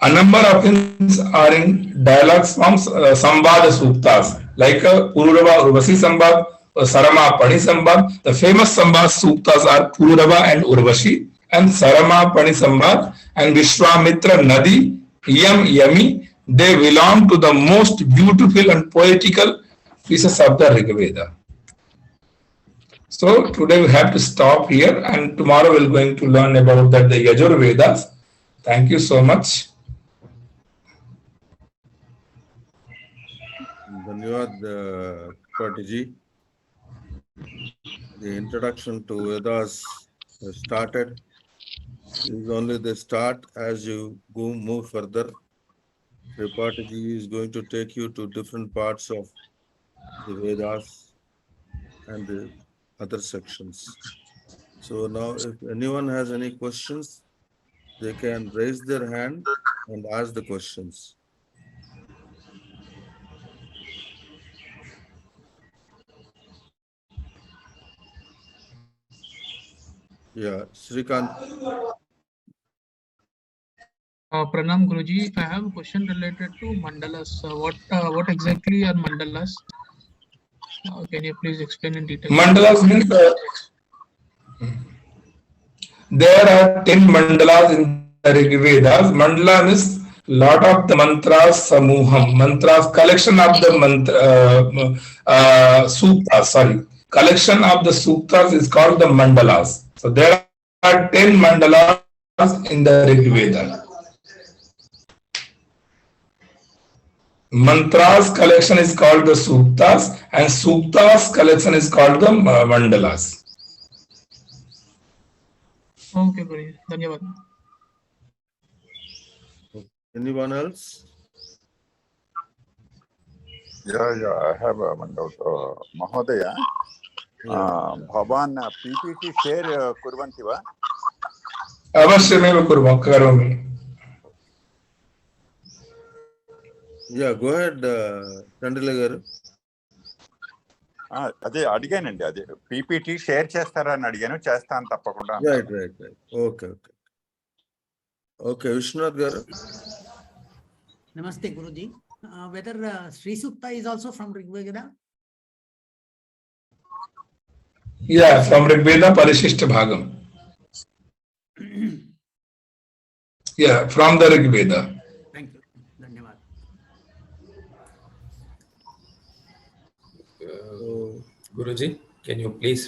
A number of hymns are in dialogues from Sambad Suktas, like Pururava Urvasi Sambad, Sarama Pani Sambad. The famous Sambad Suktas are Pururava and Urvashi, and Sarama Pani Sambad and Vishwamitra Nadi, Yam Yami. They belong to the most beautiful and poetical pieces of the Rig Veda. So today we have to stop here, and tomorrow we're going to learn about that the Yajur Vedas. Thank you so much. Dhanyavad, Tripathi. The introduction to Vedas has started. This is only the start. As you move further, Tripathi is going to take you to different parts of the Vedas and the other sections. So now if anyone has any questions, they can raise their hand and ask the questions. Yeah, Srikant. Pranam Guruji, I have a question related to mandalas. What exactly are mandalas? Can you please explain in detail? Mandalas means there are 10 mandalas in the Rig Vedas. Mandala means lot of the mantras, samuham, mantras, collection of the suktas, sorry. Collection of the suktas is called the mandalas. So there are 10 mandalas in the Rig Veda. Mantras collection is called the suktas, and suktas collection is called the mandalas. Okay, Guruji. Dhanyavad. Anyone else? Yeah, I have one doubt. Mahodaya, Bhavan PPT share kurvanti va? Avashyameva karomi. Yeah, go ahead, Chandila. అదే అడిగానండి, అదే PPT share చేస్తారా అని అడిగాను. చేస్తాను తప్పకుండా. Right. Okay. Okay, Vishwanath garu. Namaste, Guruji. Whether Sri Sukta is also from Rig Veda? Yeah, from Rig Veda Parishishta Bhagam. Yeah, from the Rig Veda. Thank you. Dhanyavad. Guruji, can you please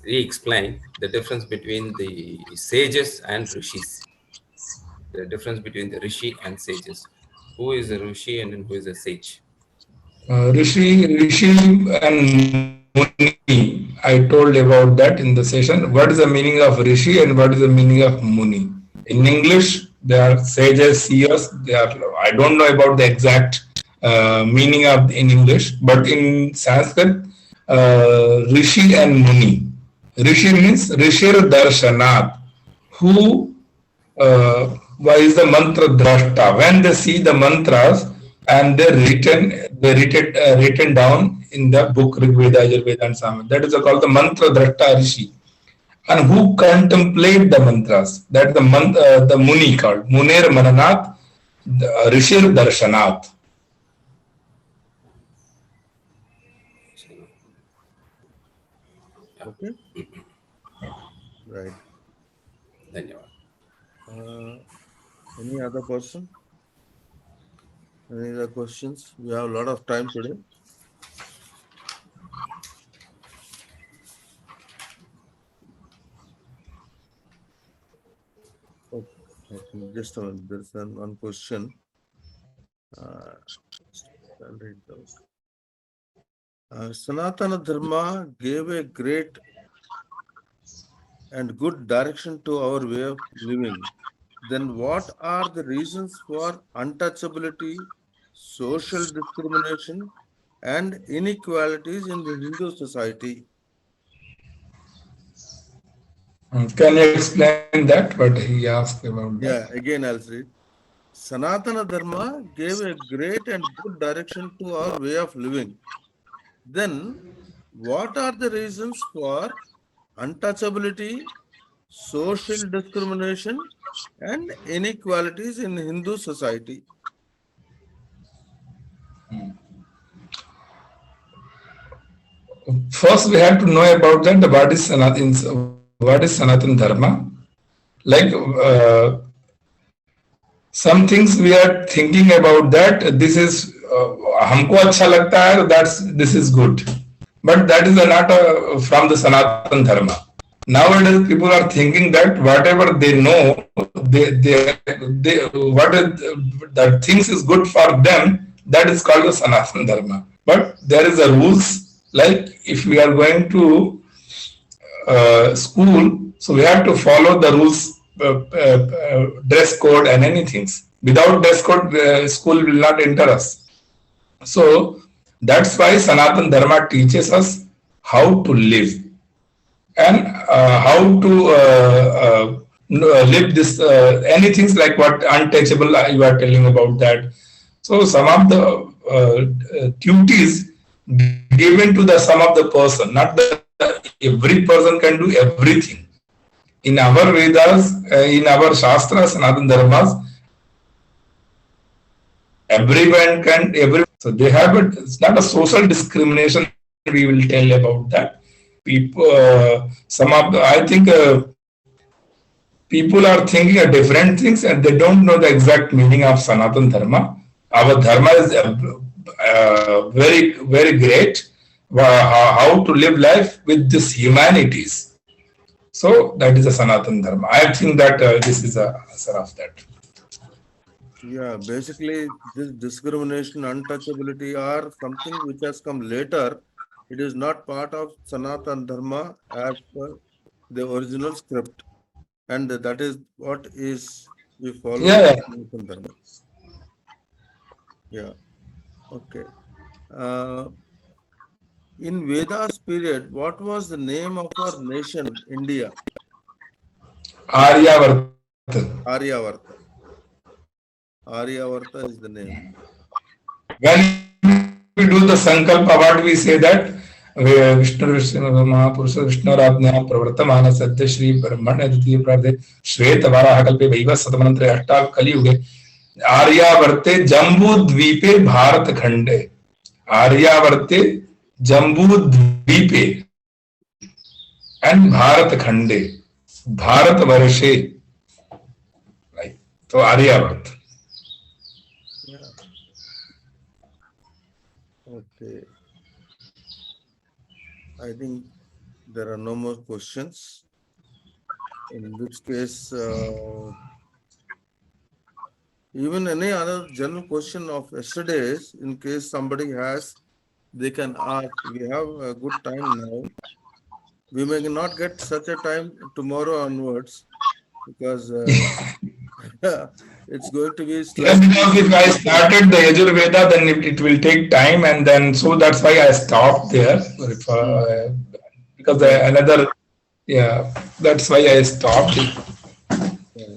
re-explain the difference between the sages and rishis? The difference between the rishi and sages. Who is a rishi and who is a sage? Rishi and Muni. I told about that in the session. What is the meaning of Rishi and what is the meaning of Muni? In English, they are sages, seers. They are. I don't know about the exact meaning of in English, but in Sanskrit, Rishi and Muni. Rishi means Rishir Darshanat, who is the mantra drashta. When they see the mantras and they're written down in the book Rig Veda, Yajur Veda, and Samveda. That is called the mantra drashta Rishi. and who contemplate the mantras. That the Muni called Muner Mananat, Rishir Darshanat. Okay. Right. Dhanyavad. Any other person? Any other questions? We have a lot of time today. Okay, just a minute. There's one question. I'll read out. Sanatana Dharma gave a great and good direction to our way of living. Then what are the reasons for untouchability, social discrimination, and inequalities in the Hindu society? Can you explain that? What he asked about that? Yeah, again I'll read. Sanatana Dharma gave a great and good direction to our way of living. Then, what are the reasons for untouchability, social discrimination, and inequalities in Hindu society? First, we have to know about that. What is Sanatan Dharma? Like some things we are thinking about that. This is हमको अच्छा लगता है. This is good, but that is not from the Sanatan Dharma. Nowadays, people are thinking that whatever they know, that things is good for them. That is called the Sanatan Dharma. But there is a rules. Like if we are going to school, so we have to follow the rules, dress code and anything. Without dress code, school will not enter us. So that's why Sanatan Dharma teaches us how to live and how to live this, anything like what untouchable you are telling about that. So some of the duties given to the some of the person, not the every person can do everything. In our Vedas, in our Shastras and other Dharmas, everyone can, so they have it. It's not a social discrimination. We will tell about that. People, I think people are thinking of different things and they don't know the exact meaning of Sanatan Dharma. Our Dharma is very, very great. How to live life with this humanities. So that is a Sanatan Dharma. I think that this is a answer of that. Yeah, basically this discrimination, untouchability are something which has come later. It is not part of Sanatan Dharma as per the original script. And that is what is we follow. Yeah. Sanatan Dharma. Yeah. Okay. In Vedas period, what was the name of our nation, India? Aryavarta. Aryavarta. Aryavarta is the name. When we do the Sankalpa, what we say that Vishnu Mahapurusha Vishnu Radhya Pravartamana Satya Shri Brahmana Ditiya Prabde Shweta Varaha Kalpe Vaiva Satamantre Ashta Kali Yuge Aryavarte Jambu Dvipe Bharat Khande. Aryavarte Jambu Dvipe and Bharat Khande. Bharat Varshe. Right. So Aryavarta. Yeah. Okay. I think there are no more questions. In which case, even any other general question of yesterday's, in case somebody has, they can ask. We have a good time now. We may not get such a time tomorrow onwards because it's going to be slightly. Because if I started the Yajurveda, then it will take time, and then so that's why I stopped there. Because another, yeah, that's why I stopped it. Yeah.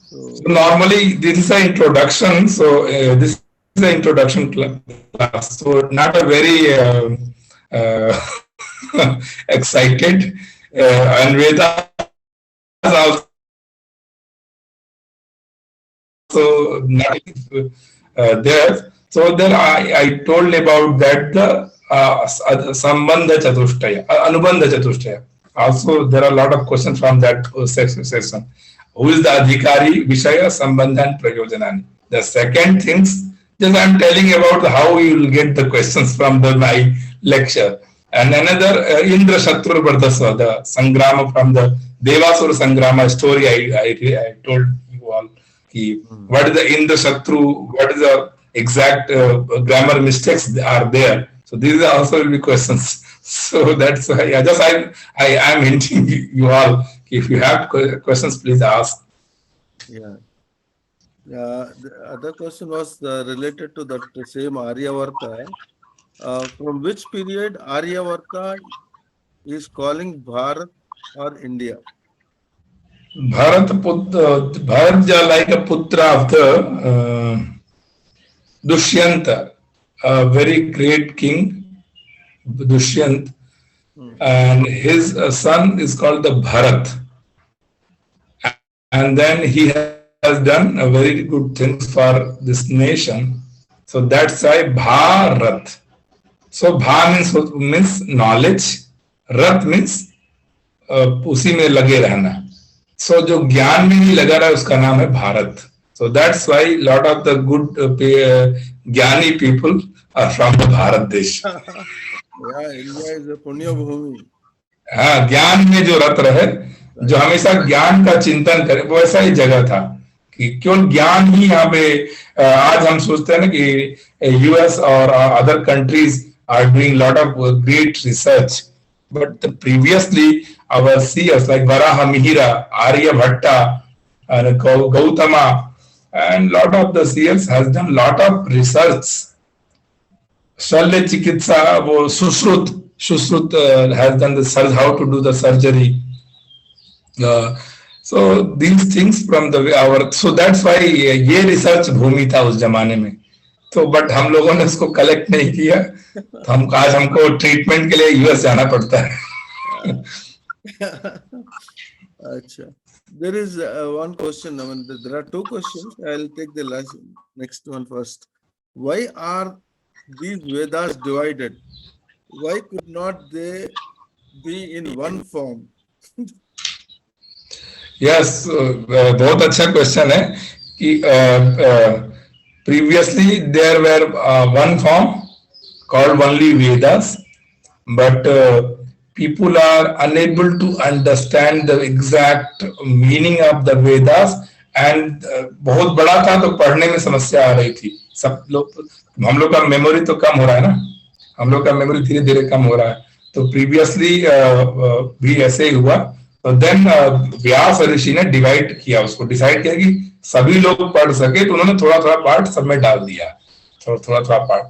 So normally this is an introduction. So this is the introduction class. So not a very excited. and Vedas also not there. So then I told about that the Sambandha Chatushtaya, Anubandha Chatushtaya. Also, there are a lot of questions from that section. Who is the Adhikari, Vishaya, Sambandha and Prayojanani? The second things, just I am telling about how you will get the questions from my lecture. And another Indra Shatru Vardhasva, the Sangrama from the Devasura Sangrama story I told you all. What is the Indra Shatru, what is the exact grammar mistakes are there. So these are also will be questions. So that's why I am hinting you all. If you have questions, please ask. Yeah. The other question was related to that same Aryavarta. From which period Aryavarta is calling Bharat or India? Bharat is like a putra of the Dushyanta, a very great king, Dushyant, and his son is called the Bharat. And then he has done a very good things for this nation. So that's why Bharat. So Bha means knowledge, Rat means उसी में लगे रहना. So जो ज्ञान में ही लगा रहा है उसका नाम है Bharat. So that's why lot of the good ज्ञानी people are from the Bharat देश. Yeah, India is a Punya Bhumi. हाँ, ज्ञान में जो रत रहे, जो हमेशा ज्ञान का चिंतन करे, वो ऐसा ही जगह था कि केवल ज्ञान ही यहाँ पे. आज हम सोचते हैं ना कि यूएस और other countries are doing lot of great research, but previously our seers like Varaha Mihira, Aryabhatta, and Gautama, and lot of the seers has done lot of research. Shalya Chikitsa, wo Sushrut has done the how to do the surgery. So these things from the our, so that's why ये research भूमि था उस जमाने में. तो but हम लोगों ने उसको कलेक्ट नहीं किया, तो आज हमको ट्रीटमेंट के लिए यूएस जाना पड़ता है. Achha. There is one question. I mean, there are two questions. I'll take the next one first. Why are these Vedas divided? Why could not they be in one form? Yes, बहुत अच्छा question है कि previously there were one form called only Vedas, but people are unable to understand the exact meaning of the Vedas, and बहुत बड़ा था तो पढ़ने में समस्या आ रही थी. सब लोग, हम लोग का मेमोरी तो कम हो रहा है ना, हम लोग का मेमोरी धीरे धीरे कम हो रहा है. तो प्रीवियसली भी ऐसे ही हुआ. तो देन व्यास ऋषि ने डिवाइड किया, उसको डिसाइड किया कि सभी लोग पढ़ सके, तो उन्होंने थोड़ा थोड़ा पार्ट सब में डाल दिया, थोड़ा थोड़ा part.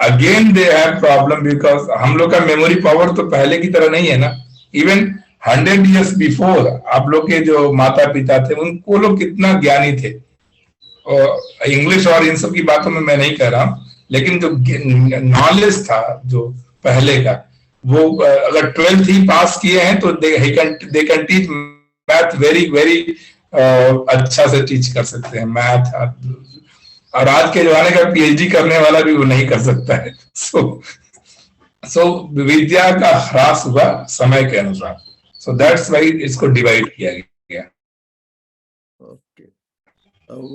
Again they have problem because हम लोग का मेमोरी पावर तो पहले की तरह नहीं है ना. इवन 100 years बिफोर आप लोग के जो माता पिता थे, उनको लोग कितना ज्ञानी थे. इंग्लिश और इन सब की बातों में मैं नहीं कह रहा हूं, लेकिन जो नॉलेज था जो पहले का, वो अगर 12th ही पास किए हैं तो they can teach math very very अच्छा से टीच कर सकते हैं मैथ. और आज के जमाने का पीएचडी करने वाला भी वो नहीं कर सकता है. सो विद्या का ह्रास हुआ समय के अनुसार. सो दैट्स व्हाई इसको डिवाइड किया गया. Okay.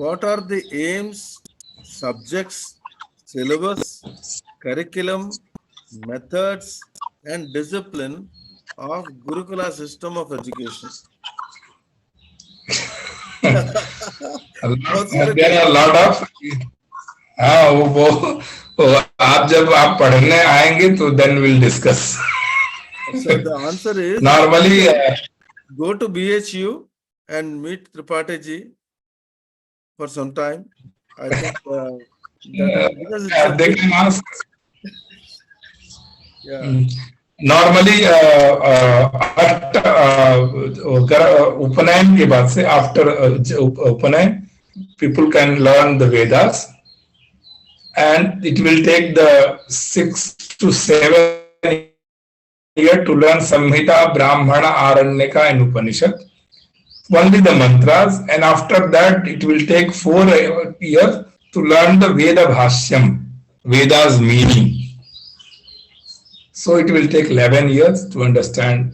What are the aims, subjects, syllabus, curriculum, methods, and discipline of Gurukula system of education? There are a lot of, हाँ वो आप जब आप पढ़ने आएंगे तो then we'll discuss. So the answer is normally go to BHU and meet Tripathi ji for some time. I think because it's they can ask. Yeah. Normally उपनयन के बाद से after उपनयन people can learn the Vedas, and it will take the 6 to 7 year to learn Samhita, Brahmana, Aranyaka and Upanishad. Only the mantras, and after that it will take 4 years to learn the Veda Bhashyam, Veda's meaning. So it will take 11 years to understand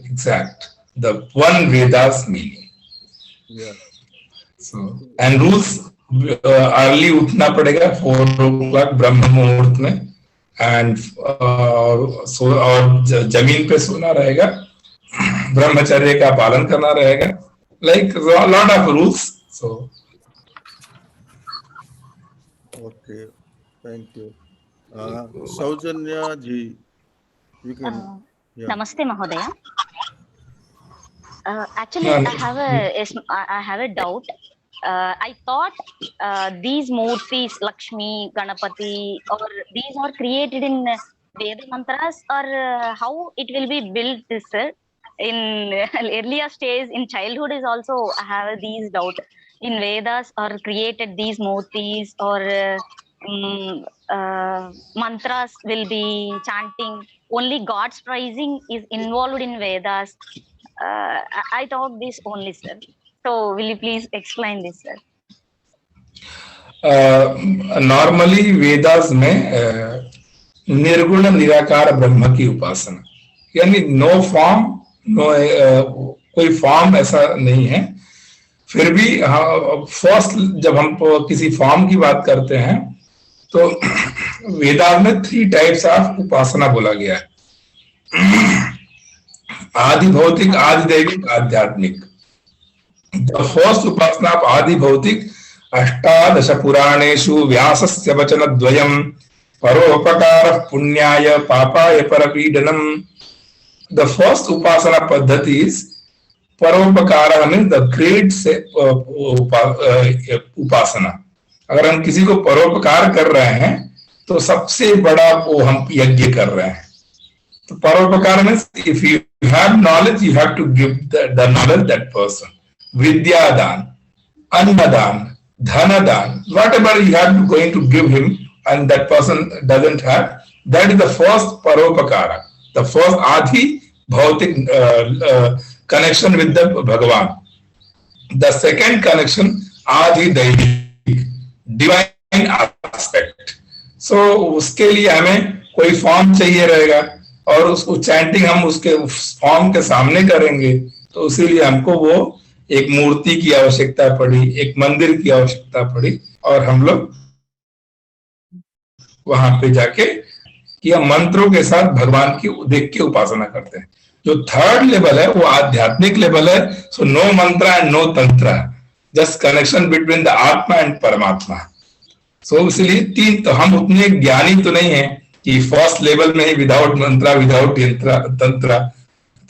the one Veda's meaning. Yeah. So, and rules, early उठना पड़ेगा 4 o'clock ब्रह्म मुहूर्त में, and so और जमीन पे सोना रहेगा, ब्रह्मचर्य का पालन करना रहेगा, like a lot of rules. So Okay, thank you. Saujanya ji, you can. Yeah. Namaste Mahodaya. Actually, I have a doubt. I thought these murtis, Lakshmi, Ganapati, or these are created in Veda mantras, or how it will be built, sir? In earlier stage, in childhood is also I have these doubt. In Vedas are created these murtis, or mantras will be chanting. Only God's praising is involved in Vedas. I thought this only, sir. So, will you please explain this, sir? Normally Vedas में निर्गुण निराकार ब्रह्म की उपासना, यानी no form, कोई form ऐसा नहीं है. फिर भी फर्स्ट जब हम किसी फॉर्म की बात करते हैं तो वेदास में 3 टाइप्स ऑफ उपासना बोला गया है. आदि भौतिक, आदि दैविक, आध्यात्मिक. द फर्स्ट उपासना ऑफ आदि भौतिक, अष्टादश पुराणेषु व्यासस्य वचनद्वयम् परोपकारः पुण्याय पापाय परपीडनम्. द फर्स्ट उपासना पद्धति इज परोपकार मीन्स द ग्रेट से उपासना. अगर हम किसी को परोपकार कर रहे हैं तो सबसे बड़ा वो हम यज्ञ कर रहे हैं. तो परोपकार means if you have knowledge you have to give the knowledge that person. विद्यादान, अन्नदान, धनदान, whatever you have going to give him and that person doesn't have, that is the first paropakara, the first adi bhautik connection with the Bhagavan. The second connection, adi daivik, divine aspect. So उसके लिए हमें कोई form चाहिए रहेगा और उसको chanting हम उसके फॉर्म के सामने करेंगे, तो इसीलिए हमको वो एक मूर्ति की आवश्यकता पड़ी, एक मंदिर की आवश्यकता पड़ी, और हम लोग वहां पे जाके या मंत्रों के साथ भगवान की देख के उपासना करते हैं. जो थर्ड लेवल है वो आध्यात्मिक लेवल है. सो नो मंत्र एंड नो तंत्र, जस्ट कनेक्शन बिटवीन द आत्मा एंड परमात्मा. सो इसलिए 3, तो हम उतने ज्ञानी तो नहीं है कि फर्स्ट लेवल में ही विदाउट मंत्रा, विदाउट तंत्र.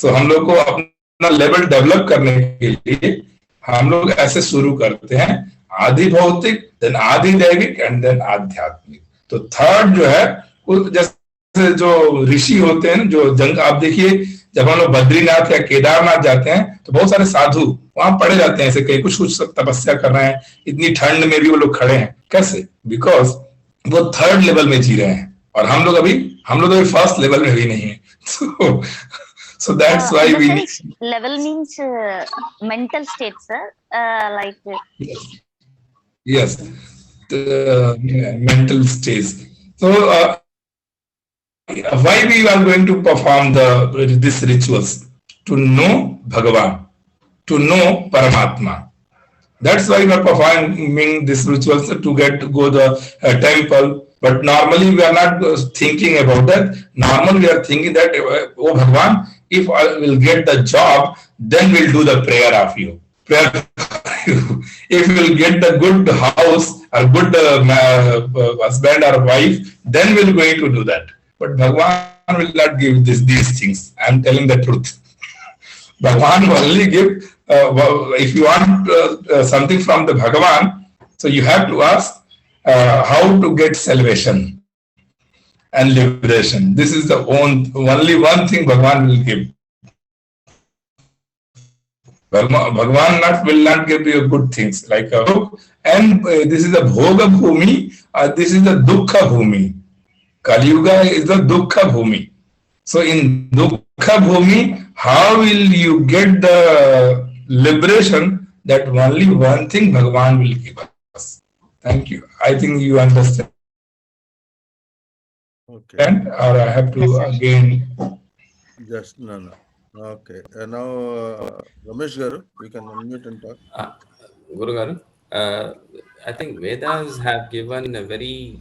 तो हम लोग को अपना लेवल डेवलप करने के लिए हम लोग ऐसे शुरू करते हैं, आदि भौतिक, देन आदि दैविक एंड देन आध्यात्मिक. तो थर्ड जो है वो जैसे जो ऋषि होते हैं, जो जंग, आप देखिए जब हम लोग बद्रीनाथ या केदारनाथ जाते हैं तो बहुत सारे साधु वहां पड़े जाते हैं, ऐसे कहीं कुछ तपस्या कर रहे हैं, इतनी ठंड में भी वो लोग खड़े हैं. कैसे? बिकॉज वो थर्ड लेवल में जी रहे हैं, और हम लोग अभी फर्स्ट लेवल में भी नहीं है. So that's why we need... Level means mental state, sir. Like yes, the mental state. So why we are going to perform these rituals? To know Bhagavan, to know Paramatma. That's why we are performing these rituals to go the temple. But normally we are not thinking about that. Normally we are thinking that, oh Bhagavan, if I will get the job, then we'll do the prayer of you. If you will get the good house or good husband or wife, then we're going to do that. But Bhagavan will not give these things. I am telling the truth. Bhagavan will only give, if you want something from the Bhagavan, so you have to ask how to get salvation and liberation. This is the only one thing Bhagavan will give. Bhagavan will not give you good things like and this is the Bhoga Bhumi, this is the Dukkha Bhumi. Kali Yuga is the Dukkha Bhumi. So in Dukkha Bhumi, how will you get the liberation that only one thing Bhagavan will give us? Thank you. I think you understand, Okay. or I have to again. Just no. Okay. And now, Ramesh Garu, you can unmute and talk. Guru Garu, I think Vedas have given a very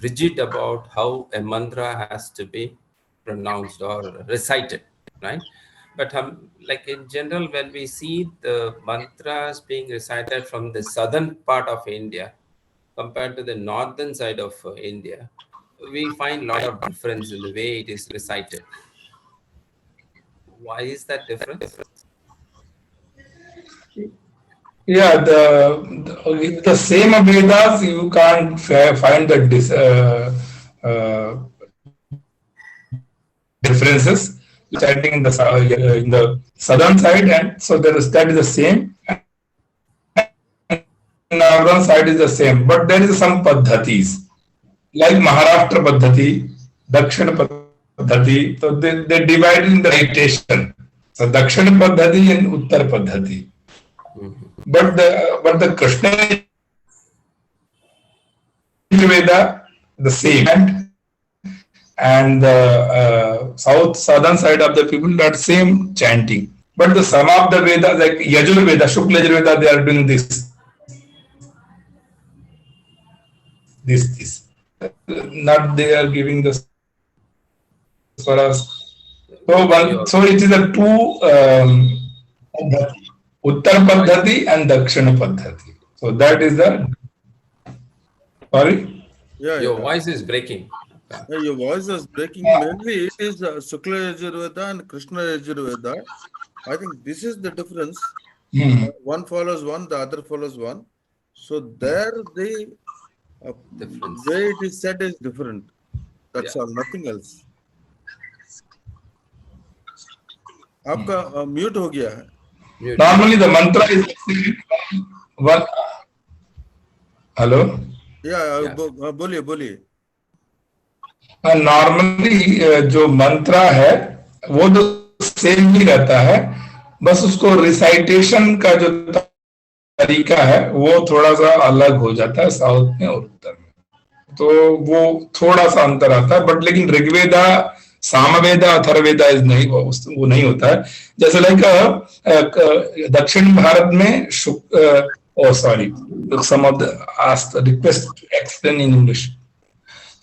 rigid about how a mantra has to be pronounced or recited, right? But like in general, when we see the mantras being recited from the southern part of India compared to the northern side of India, we find a lot of difference in the way it is recited. Why is that difference? Yeah, the same Vedas you can't find the differences reciting in the southern side, and so that is the same. And northern side is the same, but there is some paddhatis like Maharashtra paddhati, Dakshina paddhati. So they divide in the recitation. So Dakshina paddhati and Uttar paddhati. But the Krishna Veda the same, and the southern side of the people that same chanting. But the some of the Vedas like Yajur Veda, Shukla Yajur Veda, they are doing this. Not they are giving the swaras. So it is a two Uttar Paddhati and Dakshina Paddhati. So that is the. Sorry? Yeah, Your voice is breaking. Yeah, your voice is breaking. Mainly it is Shukla Yajurveda and Krishna Yajurveda. I think this is the difference. One follows one, the other follows one. So there the way it is said is different. That's all, nothing else. आपका mute हो गया है. Normally the mantra is one. Hello? Yeah, बोलिए. Normally जो मंत्रा है वो तो same ही रहता है, बस उसको रिसाइटेशन का जो तरीका है वो थोड़ा सा अलग हो जाता है साउथ में और उत्तर में, तो वो थोड़ा सा अंतर आता है. बट लेकिन ऋग्वेदा, सामवेदा, अथर्ववेदा इज नहीं, वो नहीं होता है. जैसे लाइक दक्षिण भारत में sorry, some of the request explain in English.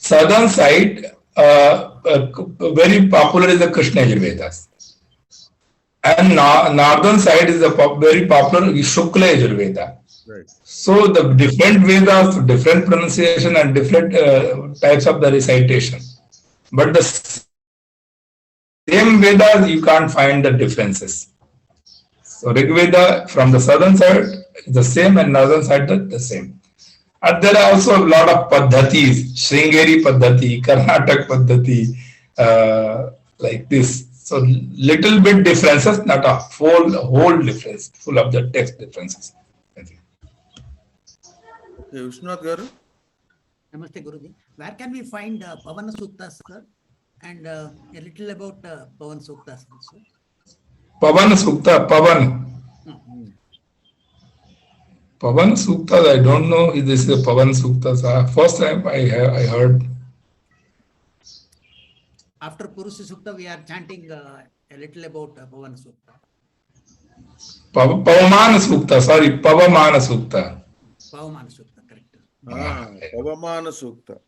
Southern side, very popular is the Krishna Yajurvedas. And northern side is very popular Shukla Yajurveda. Right. So the different Vedas, different pronunciation and different types of the recitation. But the same Vedas, you can't find the differences. So Rigveda from the southern side is the same and northern side the same. And there are also a lot of paddhatis, Sringeri Paddhati, Karnataka Paddhati, like this. So little bit differences, not a whole difference, full of the text differences. Okay, Vishwanath Garu. Namaste Guruji. Where can we find Pavana Suktas, sir? And a little about Pavan Suktas also. Pavana Sukta, Pavan. Pavan Sukta, I don't know if this is a Pavan Sukta. First time I heard. After Purusha Sukta, we are chanting a little about Pavan Sukta. Pavamana Sukta, sorry, Pavamana Sukta. Pavamana Sukta, correct. Pavamana Sukta.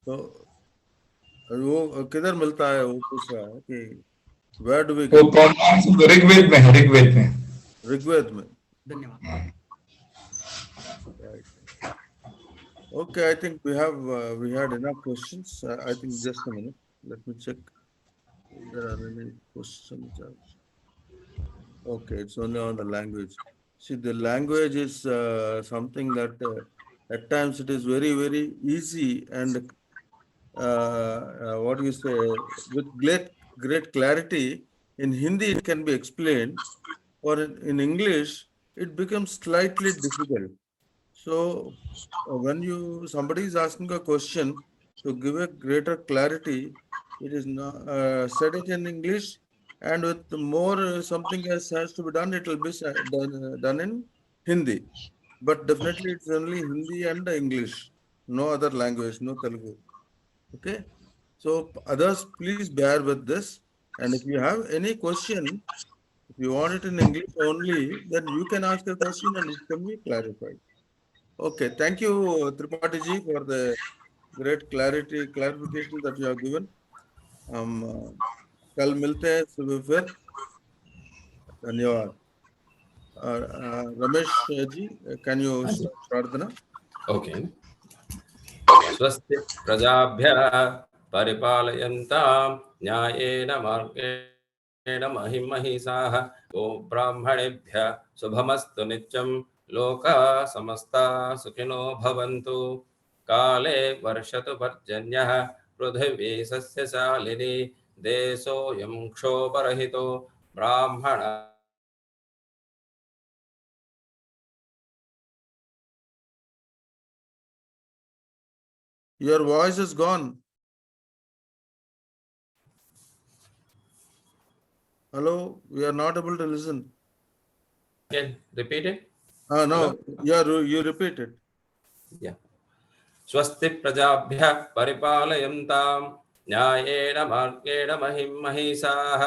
तो वो किधर मिलता है, वो पूछ रहा है कि where do we get? Rigveda में है, ऋग्वेद में. धन्यवाद. Right. Okay, I think we had enough questions. I think just a minute. Let me check if there are any questions. Okay, it's only on the language. See, the language is something that at times it is very, very easy and what do you say, with great clarity. In Hindi, it can be explained, or in English, it becomes slightly difficult. So when somebody is asking a question, to give a greater clarity, it is not said it in English, and with more something else has to be done, it will be done in Hindi. But definitely it's only Hindi and English, no other language, no Telugu. Okay. So others, please bear with this. And if you have any question, if you want it in English only, then you can ask a question and it can be clarified. Okay, thank you, Tripathi ji, for the great clarification that you have given. कल मिलते हैं सुबह फिर. धन्यवाद. Ramesh ji, can you start Pradhana? Okay. स्वस्ति प्रजाभ्यः परिपालयन्तां न्यायेन मार्गेण महिमहिषाः गोब्राह्मणेभ्यः शुभमस्तु नित्यं लोकाः समस्ताः सुखिनो भवन्तु. काले वर्षतु पर्जन्यः पृथिवी सस्यशालिनी देशोऽयं क्षोभरहितो ब्राह्मणः Your voice is gone. Hello, we are not able to listen. Can repeat it? No, you repeat it. Yeah. स्वस्ति प्रजाभ्यः परिपालयन्तां न्यायेन मार्गेण महिमहिषाः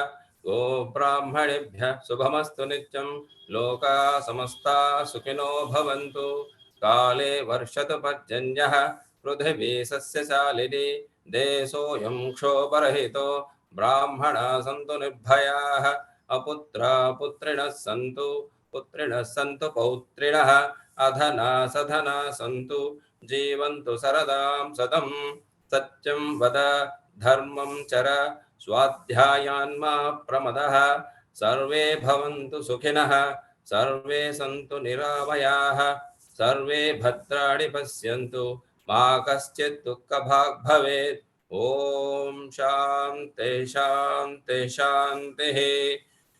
गोब्राह्मणेभ्यः शुभमस्तु नित्यं लोकाः समस्ताः सुखिनो भवन्तु. काले वर्षतु पर्जन्यः पृथिवी सस्यशालिनी देशोऽयं क्षोभरहितो ब्राह्मणाः सन्तु निर्भयाः अपुत्रा पुत्रिणः सन्तु पौत्रिणः अधना सधना सन्तु जीवन्तु सरदां सदं सत्यं वद धर्मं चर स्वाध्यायान्मा प्रमदः सर्वे भवन्तु सुखिनः सर्वे सन्तु निरामयाः सर्वे भद्राणि पश्यन्तु मा कश्चित् दुःखभाग् भवेत्. ॐ शान्ति शान्ति शान्तिः.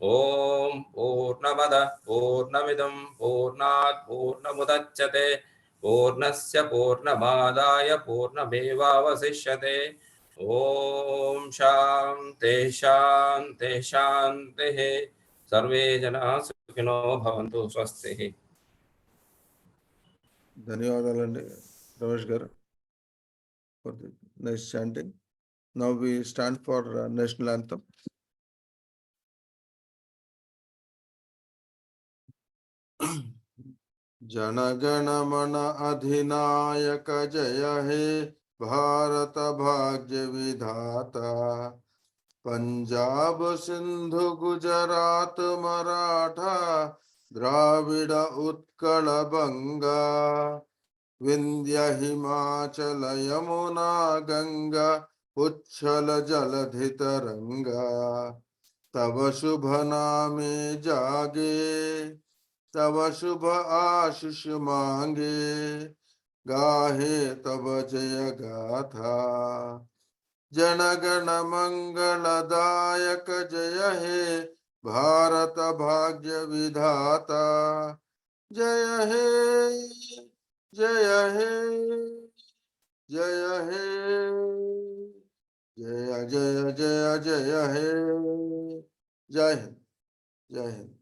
ॐ पूर्णमदः पूर्णमिदं पूर्णात् पूर्णमुदच्यते पूर्णस्य पूर्णमादाय पूर्णमेवावशिष्यते. ॐ शान्ति शान्ति शान्तिः. सर्वे जनाः सुखिनो भवन्तु. स्वस्तिः. ధన్యవాదాలండి రమేష్ గారు for the nice chanting. Now we stand for national anthem. जनगण मन अधिनायक जय हे भारत भाग्य विधाता पंजाब सिंधु गुजरात मराठा द्राविड उत्कल बंगा विंध्य हिमाचल यमुना गंगा उच्छल जलधि तरंगा तब शुभ नामे जागे तब शुभ आशीष मांगे गाहे तब जय गाथा जनगण मंगलदायक जय हे भारत भाग्य विधाता जय हे जय हे जय हे जय जय जय जय हे जय हिंद जय हिंद.